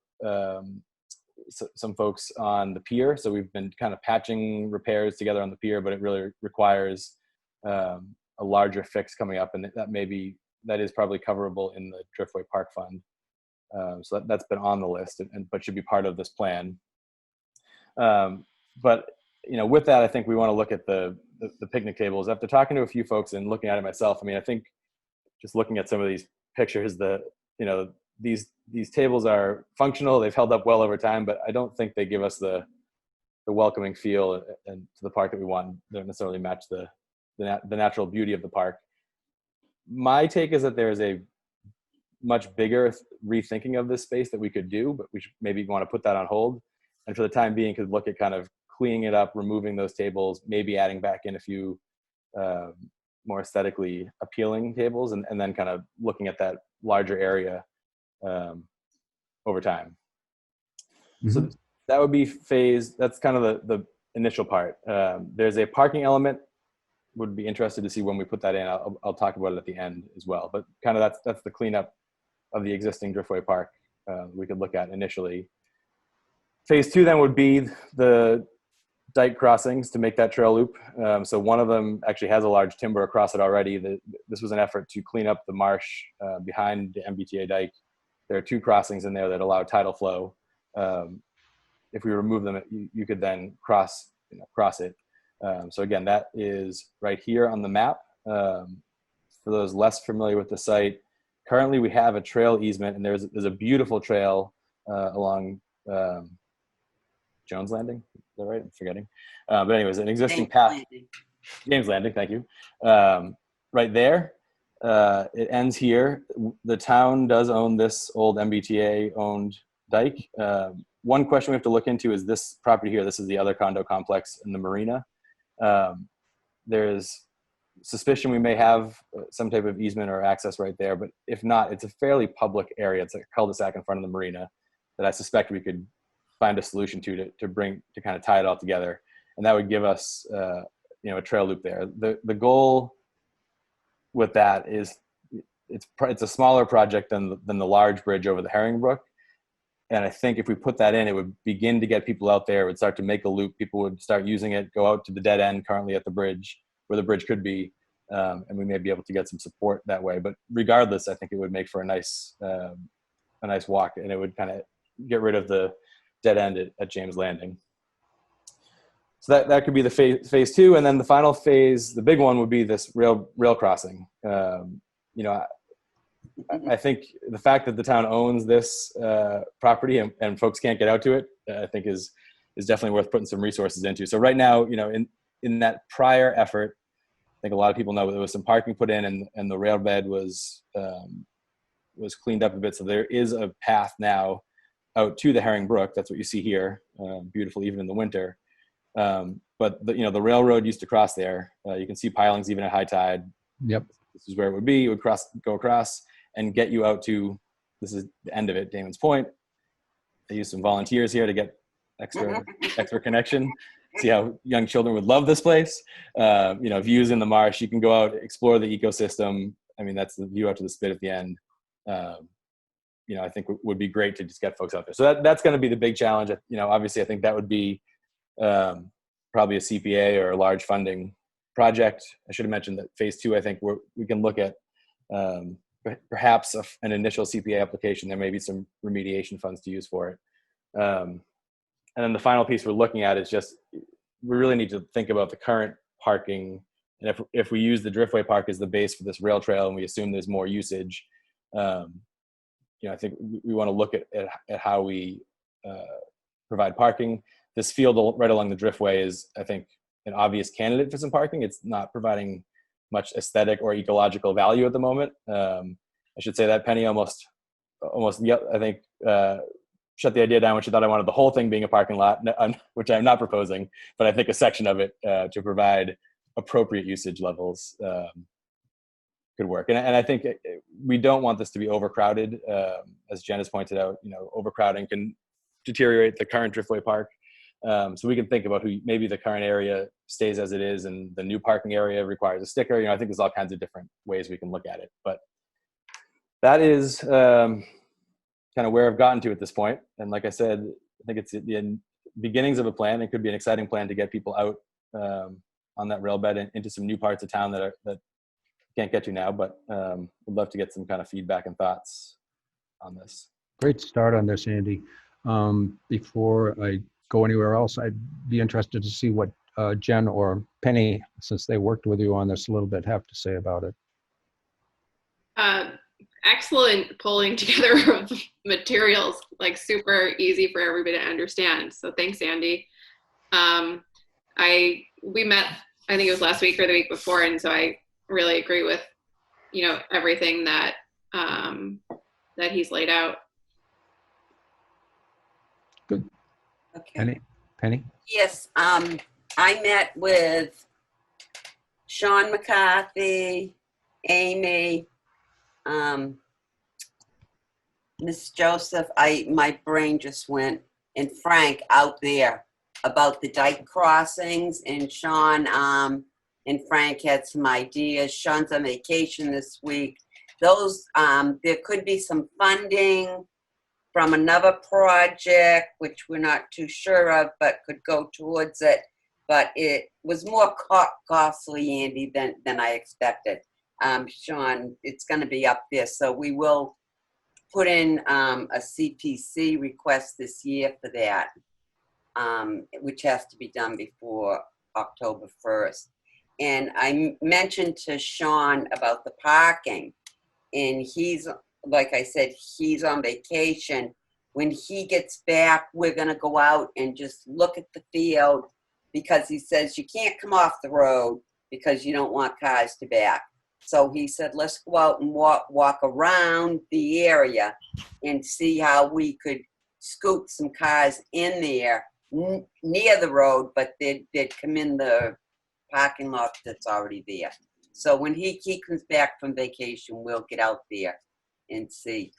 some folks on the pier. So we've been kind of patching repairs together on the pier, but it really requires a larger fix coming up, and that is probably coverable in the Driftway Park Fund. So that's been on the list, but should be part of this plan. But with that, I think we want to look at the picnic tables. After talking to a few folks and looking at it myself, I think just looking at some of these pictures, these tables are functional. They've held up well over time, but I don't think they give us the welcoming feel and to the park that we want. They don't necessarily match the natural beauty of the park. My take is that there is a much bigger rethinking of this space that we could do, but we should maybe want to put that on hold. And for the time being, could look at kind of cleaning it up, removing those tables, maybe adding back in a few more aesthetically appealing tables, and then kind of looking at that larger area over time. Mm-hmm. So that would be that's kind of the initial part. There's a parking element. Would be interested to see when we put that in. I'll talk about it at the end as well, but kind of that's the cleanup of the existing Driftway Park we could look at initially. Phase 2 then would be the dike crossings to make that trail loop. So one of them actually has a large timber across it already. This was an effort to clean up the marsh behind the MBTA dike. There are 2 crossings in there that allow tidal flow. If we remove them, you could then cross it. So again, that is right here on the map. For those less familiar with the site, currently we have a trail easement, and there's a beautiful trail along Jones Landing. Is that right? I'm forgetting. But anyways, an existing James path. Landing. James Landing, thank you. Right there. It ends here. The town does own this old MBTA-owned dike. One question we have to look into is this property here. This is the other condo complex in the marina. There's suspicion we may have some type of easement or access right there, but if not, it's a fairly public area. It's a cul-de-sac in front of the marina that I suspect we could find a solution to kind of tie it all together, and that would give us a trail loop there. The goal with that is it's a smaller project than the large bridge over the Herringbrook, and I think if we put that in, it would begin to get people out there. It would start to make a loop. People would start using it, go out to the dead end currently at the bridge where the bridge could be, and we may be able to get some support that way. But regardless, I think it would make for a nice walk, and it would kind of get rid of the dead end at James Landing. So that could be the phase two, and then the final phase, the big one, would be this rail crossing. I think the fact that the town owns this property and folks can't get out to it, I think is definitely worth putting some resources into. So right now, in that prior effort, I think a lot of people know there was some parking put in, and the rail bed was cleaned up a bit. So there is a path now out to the Herringbrook. That's what you see here, beautiful even in the winter. But the railroad used to cross there. You can see pilings even at high tide. Yep. This is where it would be. It would go across and get you out to, this is the end of it, Damon's Point. They used some volunteers here to get extra connection. See how young children would love this place. Views in the marsh. You can go out, explore the ecosystem. I mean, that's the view out to the spit at the end. I think would be great to just get folks out there. So that's going to be the big challenge. Obviously, I think that would be probably a CPA or a large funding project. I should have mentioned that phase two, I think we can look at perhaps an initial CPA application. There may be some remediation funds to use for it. And then the final piece we're looking at is just, we really need to think about the current parking. And if we use the Driftway Park as the base for this rail trail and we assume there's more usage, I think we want to look at how we provide parking. This field right along the Driftway is, I think, an obvious candidate for some parking. It's not providing much aesthetic or ecological value at the moment. I should say that Penny almost I think, shut the idea down when she thought I wanted the whole thing being a parking lot, which I'm not proposing, but I think a section of it to provide appropriate usage levels could work. And I think we don't want this to be overcrowded. As Jen has pointed out, overcrowding can deteriorate the current Driftway Park. So we can think about maybe the current area stays as it is and the new parking area requires a sticker. I think there's all kinds of different ways we can look at it. But that is kind of where I've gotten to at this point. And like I said, I think it's the beginnings of a plan. It could be an exciting plan to get people out on that rail bed and into some new parts of town that can't get to now, but would love to get some kind of feedback and thoughts on this. Great start on this, Andy. Before I go anywhere else, I'd be interested to see what Jen or Penny, since they worked with you on this a little bit, have to say about it. Excellent pulling together of materials, like super easy for everybody to understand. So thanks, Andy. We met, I think it was last week or the week before, and so I really agree with everything that that he's laid out. Good. Okay. Penny? Yes, I met with Sean McCarthy, Amy, Miss Joseph, my brain just went, and Frank out there about the dike crossings, and Sean and Frank had some ideas. Sean's on vacation this week. Those, there could be some funding from another project, which we're not too sure of, but could go towards it. But it was more costly, Andy, than I expected. Sean, it's going to be up there. So we will put in a CPC request this year for that, which has to be done before October 1st. And I mentioned to Sean about the parking, and he's, like I said, he's on vacation. when he gets back, we're gonna go out and just look at the field, because he says you can't come off the road because you don't want cars to back. So he said, let's go out and walk around the area and see how we could scoop some cars in there near the road, but they'd come in the parking lot that's already there. So when he comes back from vacation, we'll get out there and see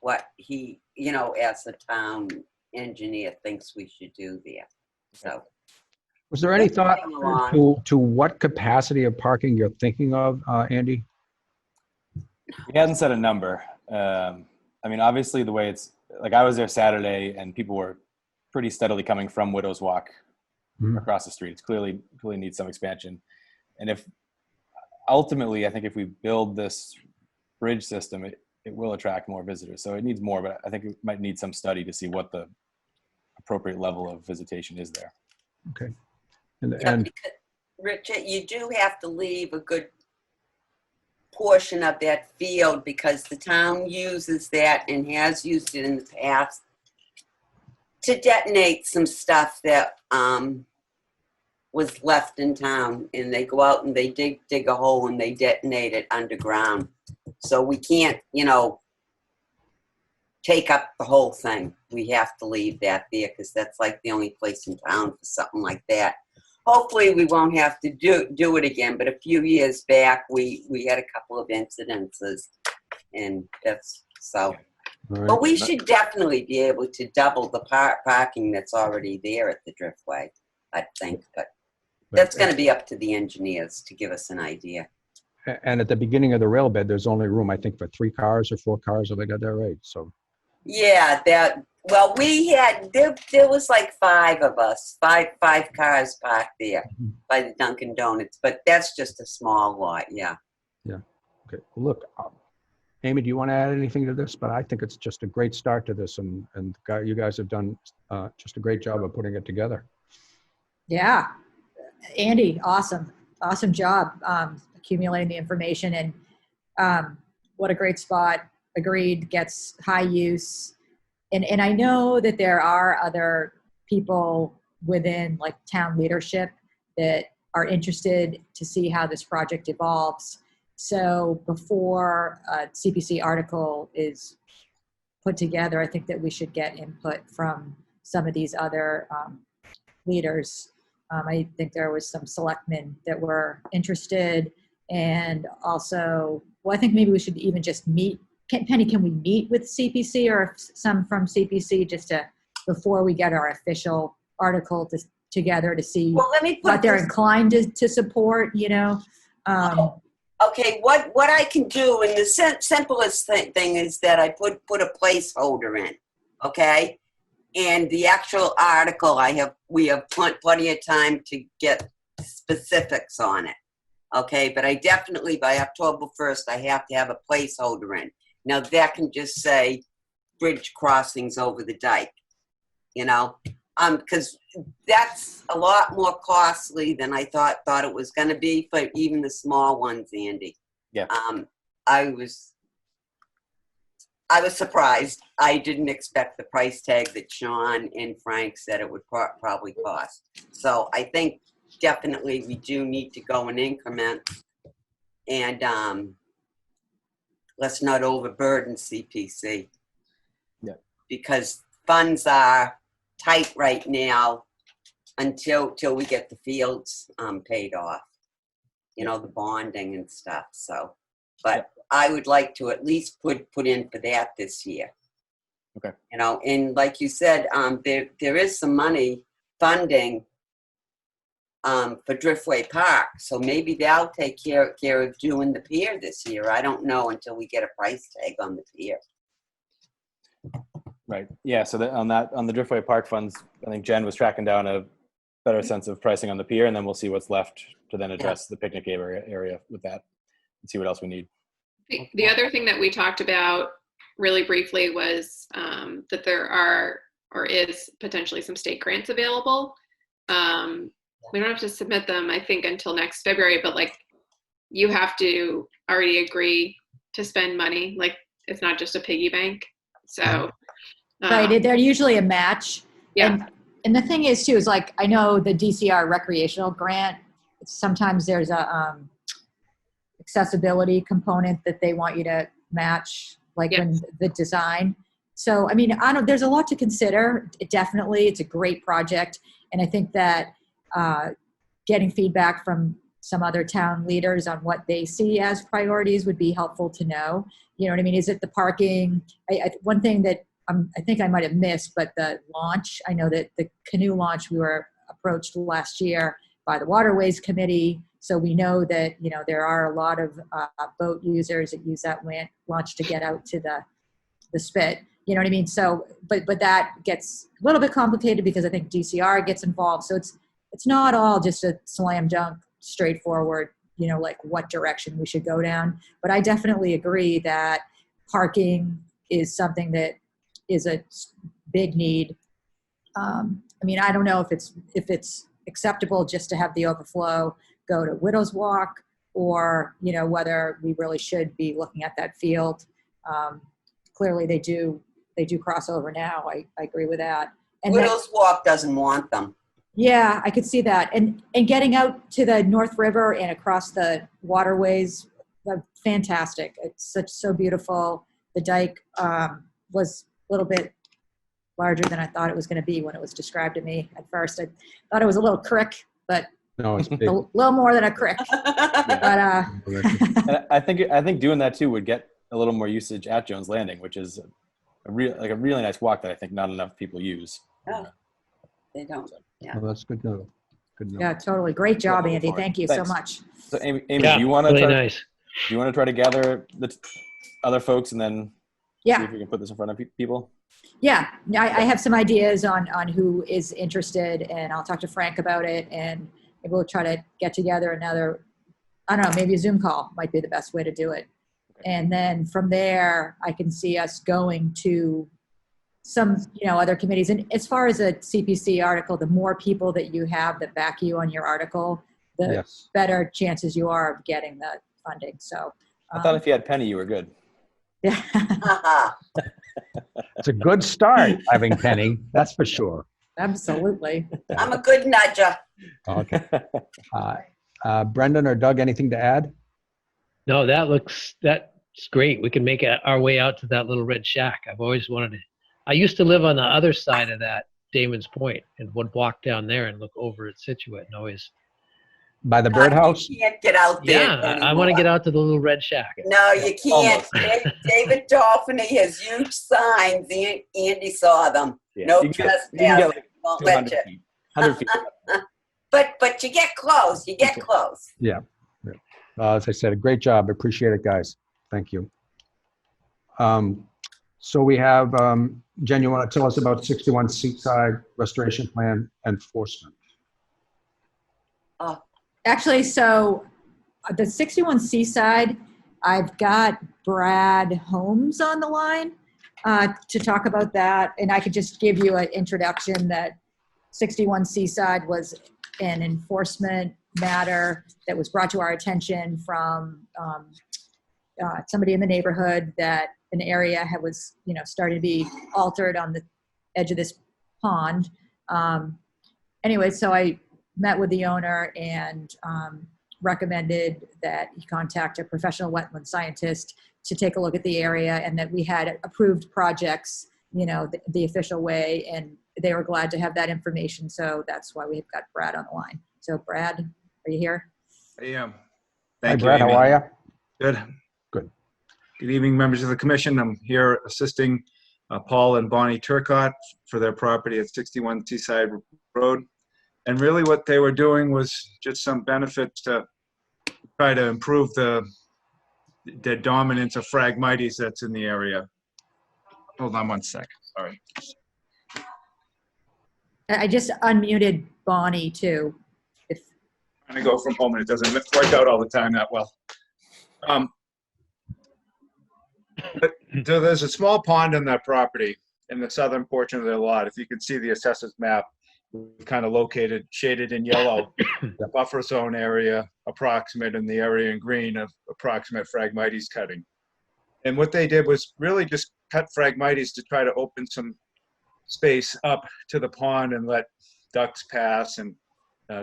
what he, as a town engineer, thinks we should do there. So. Was there any That's thought moving along. to what capacity of parking you're thinking of, Andy? He hasn't set a number. I mean, obviously the way it's like, I was there Saturday and people were pretty steadily coming from Widows Walk across the street. It's clearly needs some expansion. And if ultimately, I think if we build this bridge system, it will attract more visitors. So it needs more, but I think it might need some study to see what the appropriate level of visitation is there. Okay. Yeah, because, Richard, you do have to leave a good portion of that field because the town uses that and has used it in the past to detonate some stuff that was left in town, and they go out and they dig a hole and they detonate it underground. So we can't, take up the whole thing. We have to leave that there because that's like the only place in town for something like that. Hopefully we won't have to do it again, but a few years back we had a couple of incidences, and that's so. Right. But we should definitely be able to double the parking that's already there at the Driftway, I think. But that's going to be up to the engineers to give us an idea. And at the beginning of the rail bed, there's only room, I think, for 3 cars or 4 cars, if I got that right. So. Yeah, well, we had, there was like 5 of us, five cars parked there by the Dunkin' Donuts, but that's just a small lot, yeah. Yeah. Okay. Well, look, Amy, do you want to add anything to this? But I think it's just a great start to this, and you guys have done just a great job of putting it together. Yeah. Andy, awesome job accumulating the information, and what a great spot. Agreed, gets high use. And I know that there are other people within like town leadership that are interested to see how this project evolves. So before a CPC article is put together, I think that we should get input from some of these other leaders. I think there was some selectmen that were interested, and also, well, I think maybe we should even just meet. Penny, can we meet with CPC or some from CPC just to, before we get our official article together to see what they're inclined to support, Okay, what I can do, and the simplest thing is that I put a placeholder in, okay? And the actual article, we have plenty of time to get specifics on it, okay? But I definitely, by October 1st, I have to have a placeholder in. Now that can just say bridge crossings over the dike, because that's a lot more costly than I thought it was going to be for even the small ones, Andy. Yeah. I was surprised. I didn't expect the price tag that Sean and Frank said it would probably cost. So I think definitely we do need to go in increments, and let's not overburden CPC. Yeah. Because funds are tight right now until we get the fields paid off, the bonding and stuff. So, but I would like to at least put in for that this year. Okay. And like you said, there is some money funding for Driftway Park, so maybe they'll take care of doing the pier this year. I don't know until we get a price tag on the pier. Right. Yeah. So on the Driftway Park funds, I think Jen was tracking down a better sense of pricing on the pier, and then we'll see what's left to then address the picnic area with that, and see what else we need. The other thing that we talked about really briefly was that there are or is potentially some state grants available. We don't have to submit them, I think, until next February, but you have to already agree to spend money. It's not just a piggy bank. So, Right, they're usually a match. yeah. And the thing is too, is like, I know the DCR recreational grant, sometimes there's a accessibility component that they want you to match, like Yeah. when the design. So, I mean, I don't, there's a lot to consider. Definitely, it's a great project. And I think that getting feedback from some other town leaders on what they see as priorities would be helpful to know. You know what I mean? Is it the parking? One thing that I think I might have missed, but the launch, I know that the canoe launch, we were approached last year by the Waterways Committee. So we know that, you know, there are a lot of boat users that use that launch to get out to the spit. You know what I mean? So, but that gets a little bit complicated because I think DCR gets involved. So it's not all just a slam dunk, straightforward, you know, like what direction we should go down. But I definitely agree that parking is something that is a big need. I mean, I don't know if it's acceptable just to have the overflow go to Widow's Walk, or, you know, whether we really should be looking at that field. Clearly they do cross over now. I agree with that. And Widow's Walk doesn't want them. Yeah, I could see that. And getting out to the North River and across the waterways, fantastic. It's so beautiful. The dike was a little bit larger than I thought it was going to be when it was described to me at first. I thought it was a little crick, but No, it's big. a little more than a crick. But And I think doing that too would get a little more usage at Jones Landing, which is a really nice walk that I think not enough people use. Oh, they don't. Yeah. Well, that's good to know. Good to know. yeah, totally. Great job, Andy. Thank you Thanks. so much. So Amy, Yeah, do you want to really try? nice. Do you want to try to gather the other folks and then see Yeah. if we can put this in front of people? Yeah, I have some ideas on who is interested, and I'll talk to Frank about it, and maybe we'll try to get together another, I don't know, maybe a Zoom call might be the best way to do it. And then from there, I can see us going to some, you know, other committees. And as far as a CPC article, the more people that you have that back you on your article, the Yes. better chances you are of getting the funding. So I thought if you had Penny, you were good. yeah. Haha. It's a good start having Penny, that's for sure. Absolutely. I'm a good nudger. Okay. Brendan or Doug, anything to add? No, that's great. We can make our way out to that little red shack. I've always wanted to. I used to live on the other side of that, Damon's Point, and would walk down there and look over at Scituate and always. By the birdhouse? You can't get out there Yeah, I want to get out to the little red shack. No, you can't. David Dolphiny has huge signs. Andy saw them. Yeah, No you can trespassing. get like Won't let 200 you. feet. 100 feet. But you get close. You get close. Yeah. As I said, a great job. I appreciate it, guys. Thank you. So we have, Jen, you want to tell us about 61 Seaside Restoration Plan enforcement? Actually, so the 61 Seaside, I've got Brad Holmes on the line to talk about that. And I could just give you an introduction that 61 Seaside was an enforcement matter that was brought to our attention from somebody in the neighborhood that an area was, you know, starting to be altered on the edge of this pond. Anyway, so I met with the owner and recommended that he contact a professional wetland scientist to take a look at the area, and that we had approved projects, you know, the official way, and they were glad to have that information. So that's why we've got Brad on the line. So Brad, are you here? I am. Hi, Thank you, Brad. How Amy. are you? Good. Good. Good evening, members of the commission. I'm here assisting Paul and Bonnie Turcott for their property at 61 Seaside Road. And really what they were doing was just some benefits to try to improve the dominance of Phragmites that's in the area. Hold on one sec, sorry. I just unmuted Bonnie too. I'm gonna go from home and it doesn't work out all the time that well. So there's a small pond on that property in the southern portion of their lot. If you can see the assessor's map, we've kind of located, shaded in yellow, the buffer zone area approximate, and the area in green of approximate Phragmites cutting. And what they did was really just cut Phragmites to try to open some space up to the pond and let ducks pass and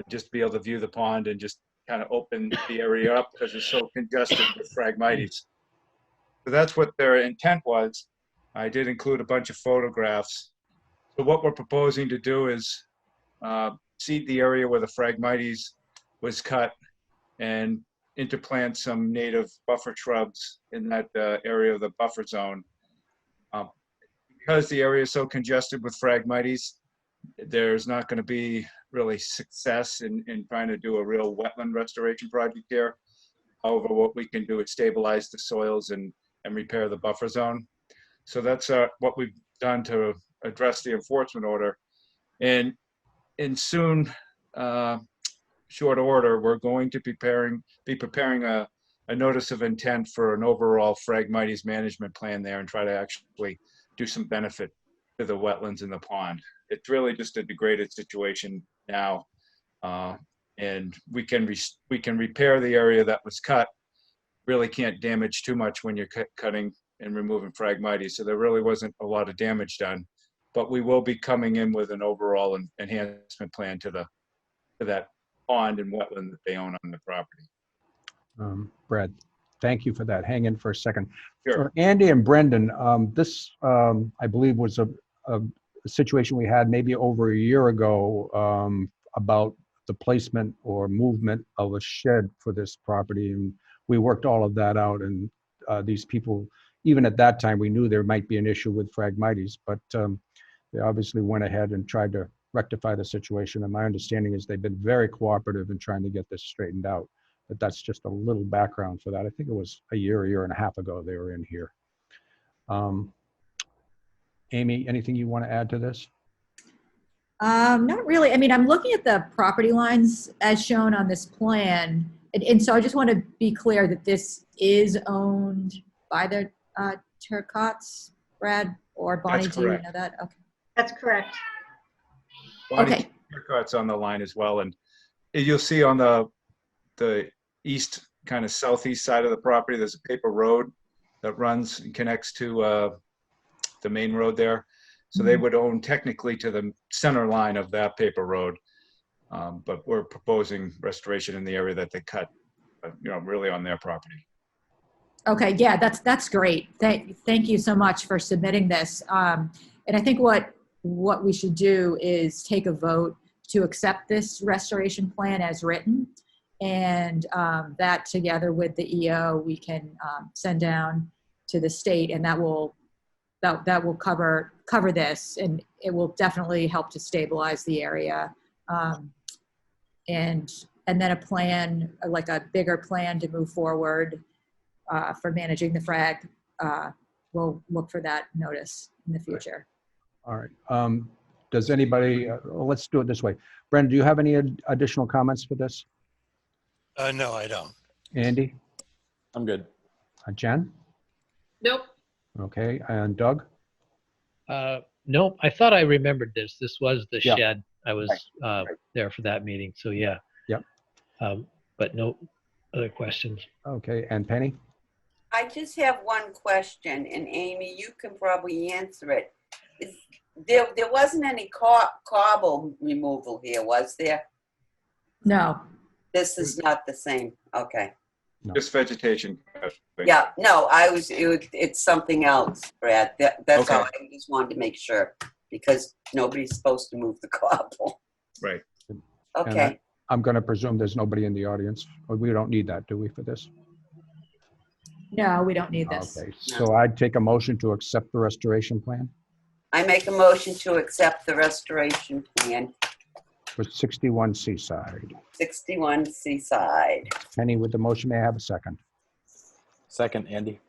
just be able to view the pond and just kind of open the area up because it's so congested with Phragmites. So that's what their intent was. I did include a bunch of photographs. So what we're proposing to do is seed the area where the Phragmites was cut and interplant some native buffer shrubs in that area of the buffer zone. Because the area is so congested with Phragmites, there's not going to be really success in trying to do a real wetland restoration project here. However, what we can do is stabilize the soils and repair the buffer zone. So that's what we've done to address the enforcement order. And in soon, short order, we're going to be preparing a notice of intent for an overall Phragmites management plan there and try to actually do some benefit to the wetlands in the pond. It's really just a degraded situation now, and we can repair the area that was cut. Really can't damage too much when you're cutting and removing Phragmites, so there really wasn't a lot of damage done. But we will be coming in with an overall enhancement plan to that pond and wetland that they own on the property. Brad, thank you for that. Hang in for a second. Sure. For Andy and Brendan, this, I believe, was a situation we had maybe over a year ago about the placement or movement of a shed for this property. And we worked all of that out. And these people, even at that time, we knew there might be an issue with Phragmites, but they obviously went ahead and tried to rectify the situation. And my understanding is they've been very cooperative in trying to get this straightened out. But that's just a little background for that. I think it was a year and a half ago they were in here. Amy, anything you want to add to this? Not really. I mean, I'm looking at the property lines as shown on this plan. And so I just want to be clear that this is owned by the Turcottes, Brad or Bonnie. That's do you correct. know that? Okay. That's correct. Bonnie Turcotte's on the line as well. And you'll see on the east, kind of southeast side of the property, there's a paper road that runs and connects to the main road there. So they would own technically to the center line of that paper road. But we're proposing restoration in the area that they cut, really on their property. Okay, yeah, that's great. Thank you so much for submitting this. And I think what we should do is take a vote to accept this restoration plan as written. And that together with the EO, we can send down to the state, and that will cover this, and it will definitely help to stabilize the area. And then a plan, like a bigger plan to move forward for managing the frag. We'll look for that notice in the future. All right. Does anybody, let's do it this way. Brendan, do you have any additional comments for this? No, I don't. Andy? I'm good. Jen? Nope. Okay, and Doug? Nope. I thought I remembered this. This was the Yeah. shed. I was there for that meeting. So yeah. Yep. But no other questions. Okay, and Penny? I just have one question, and Amy, you can probably answer it. There wasn't any cobble removal here, was there? No. This is not the same. Okay. No. Just vegetation. Yeah, no, it's something else, Brad. That's all. Okay. I just wanted to make sure, because nobody's supposed to move the cobble. Right. Okay. I'm going to presume there's nobody in the audience. We don't need that, do we, for this? No, we don't need this. Okay, so I'd take a motion to accept the restoration plan I make a motion to accept the restoration plan, for 61 Seaside. 61 Seaside. Penny with the motion, may I have a second? Second, Andy.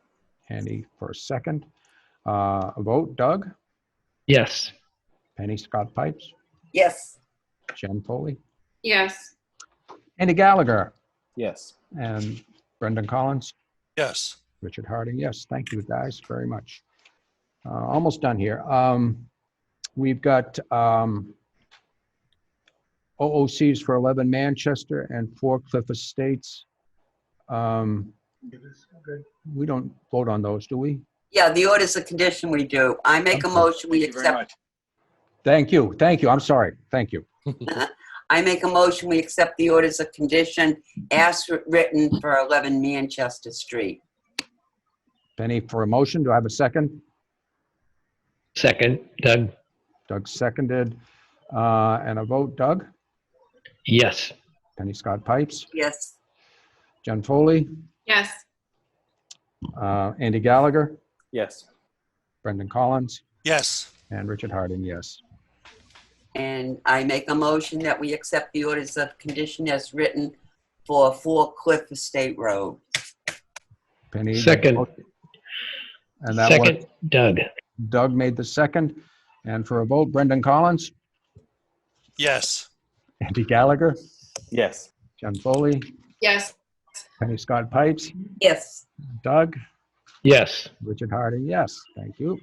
Andy for a second. A vote, Doug? Yes. Penny Scott Pipes? Yes. Jen Foley? Yes. Andy Gallagher? Yes. And Brendan Collins? Yes. Richard Harding, yes. Thank you guys very much. Almost done here. We've got OOCs for 11 Manchester and 4 Cliff Estates. We don't vote on those, do we? Yeah, the order's a condition we do. I make a motion, we Thank you very accept, much. Thank you. Thank you. I'm sorry. Thank you. I make a motion, we accept the orders of condition as written for 11 Manchester Street. Penny for a motion. Do I have a second? Second, Doug. Doug seconded. And a vote, Doug? Yes. Penny Scott Pipes? Yes. Jen Foley? Yes. Andy Gallagher? Yes. Brendan Collins? Yes. And Richard Harding, yes. And I make a motion that we accept the orders of condition as written for 4 Cliff Estate Road. Penny? Second. And that Second, was Doug. Doug made the second. And for a vote, Brendan Collins? Yes. Andy Gallagher? Yes. Jen Foley? Yes. Penny Scott Pipes? Yes. Doug? Yes. Richard Harding, yes. Thank you.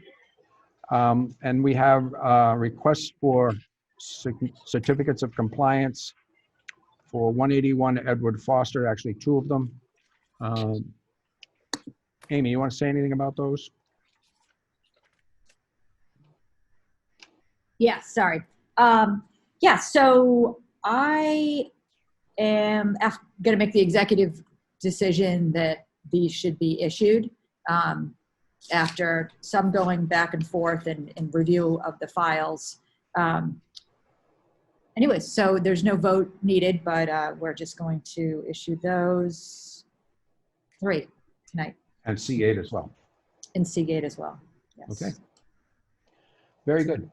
And we have requests for certificates of compliance for 181 Edward Foster, actually 2 of them. Amy, you want to say anything about those? Yeah, sorry. Yeah, so I am going to make the executive decision that these should be issued after some going back and forth and review of the files. Anyway, so there's no vote needed, but we're just going to issue those 3 tonight. And C8 as well. And Seagate as well. Yes. Okay. Very good.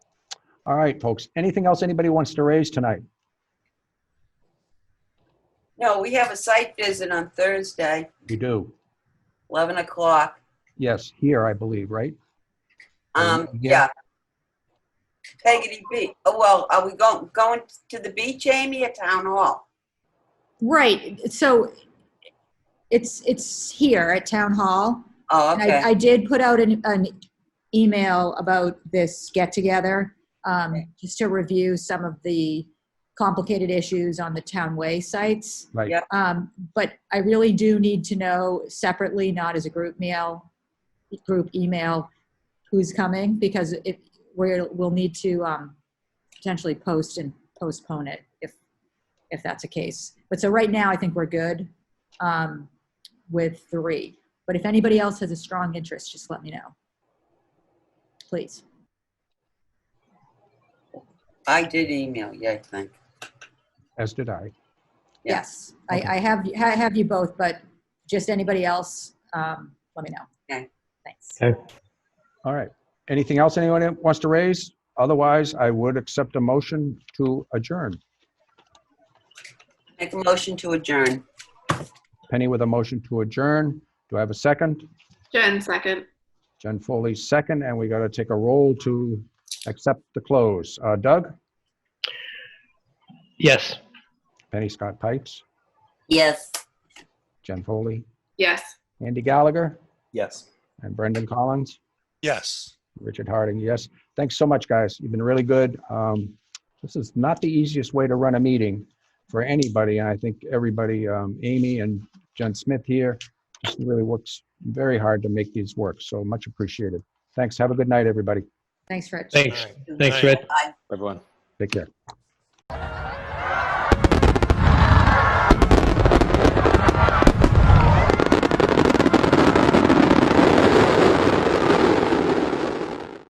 All right, folks. Anything else anybody wants to raise tonight? No, we have a site visit on Thursday, You do. 11 o'clock. Yes, here, I believe, right? Yeah. Peggotty Beach. Oh, well, are we going to the beach, Amy, at Town Hall? Right. So it's here at Town Hall. Oh, And okay. I did put out an email about this get-together, just to review some of the complicated issues on the townway sites. Right. Yep. But I really do need to know separately, not as a group email, who's coming, because we'll need to potentially post and postpone it if that's the case. But so right now, I think we're good with 3. But if anybody else has a strong interest, just let me know, please. I did email you, I think. As did I. Yes, Okay. I have you both, but just anybody else, let me know. Okay. Thanks. Okay. All right. Anything else anyone wants to raise? Otherwise, I would accept a motion to adjourn. Make a motion to adjourn. Penny with a motion to adjourn. Do I have a second? Jen, second. Jen Foley, second, and we got to take a roll to accept the close. Doug? Yes. Penny Scott Pipes? Yes. Jen Foley? Yes. Andy Gallagher? Yes. And Brendan Collins? Yes. Richard Harding, yes. Thanks so much, guys. You've been really good. This is not the easiest way to run a meeting for anybody. And I think everybody, Amy and Jen Smith here, just really works very hard to make these work. So much appreciated. Thanks. Have a good night, everybody. Thanks, Rich. Thanks. All right. Thanks, Night. Rich. Bye. Everyone. Take care.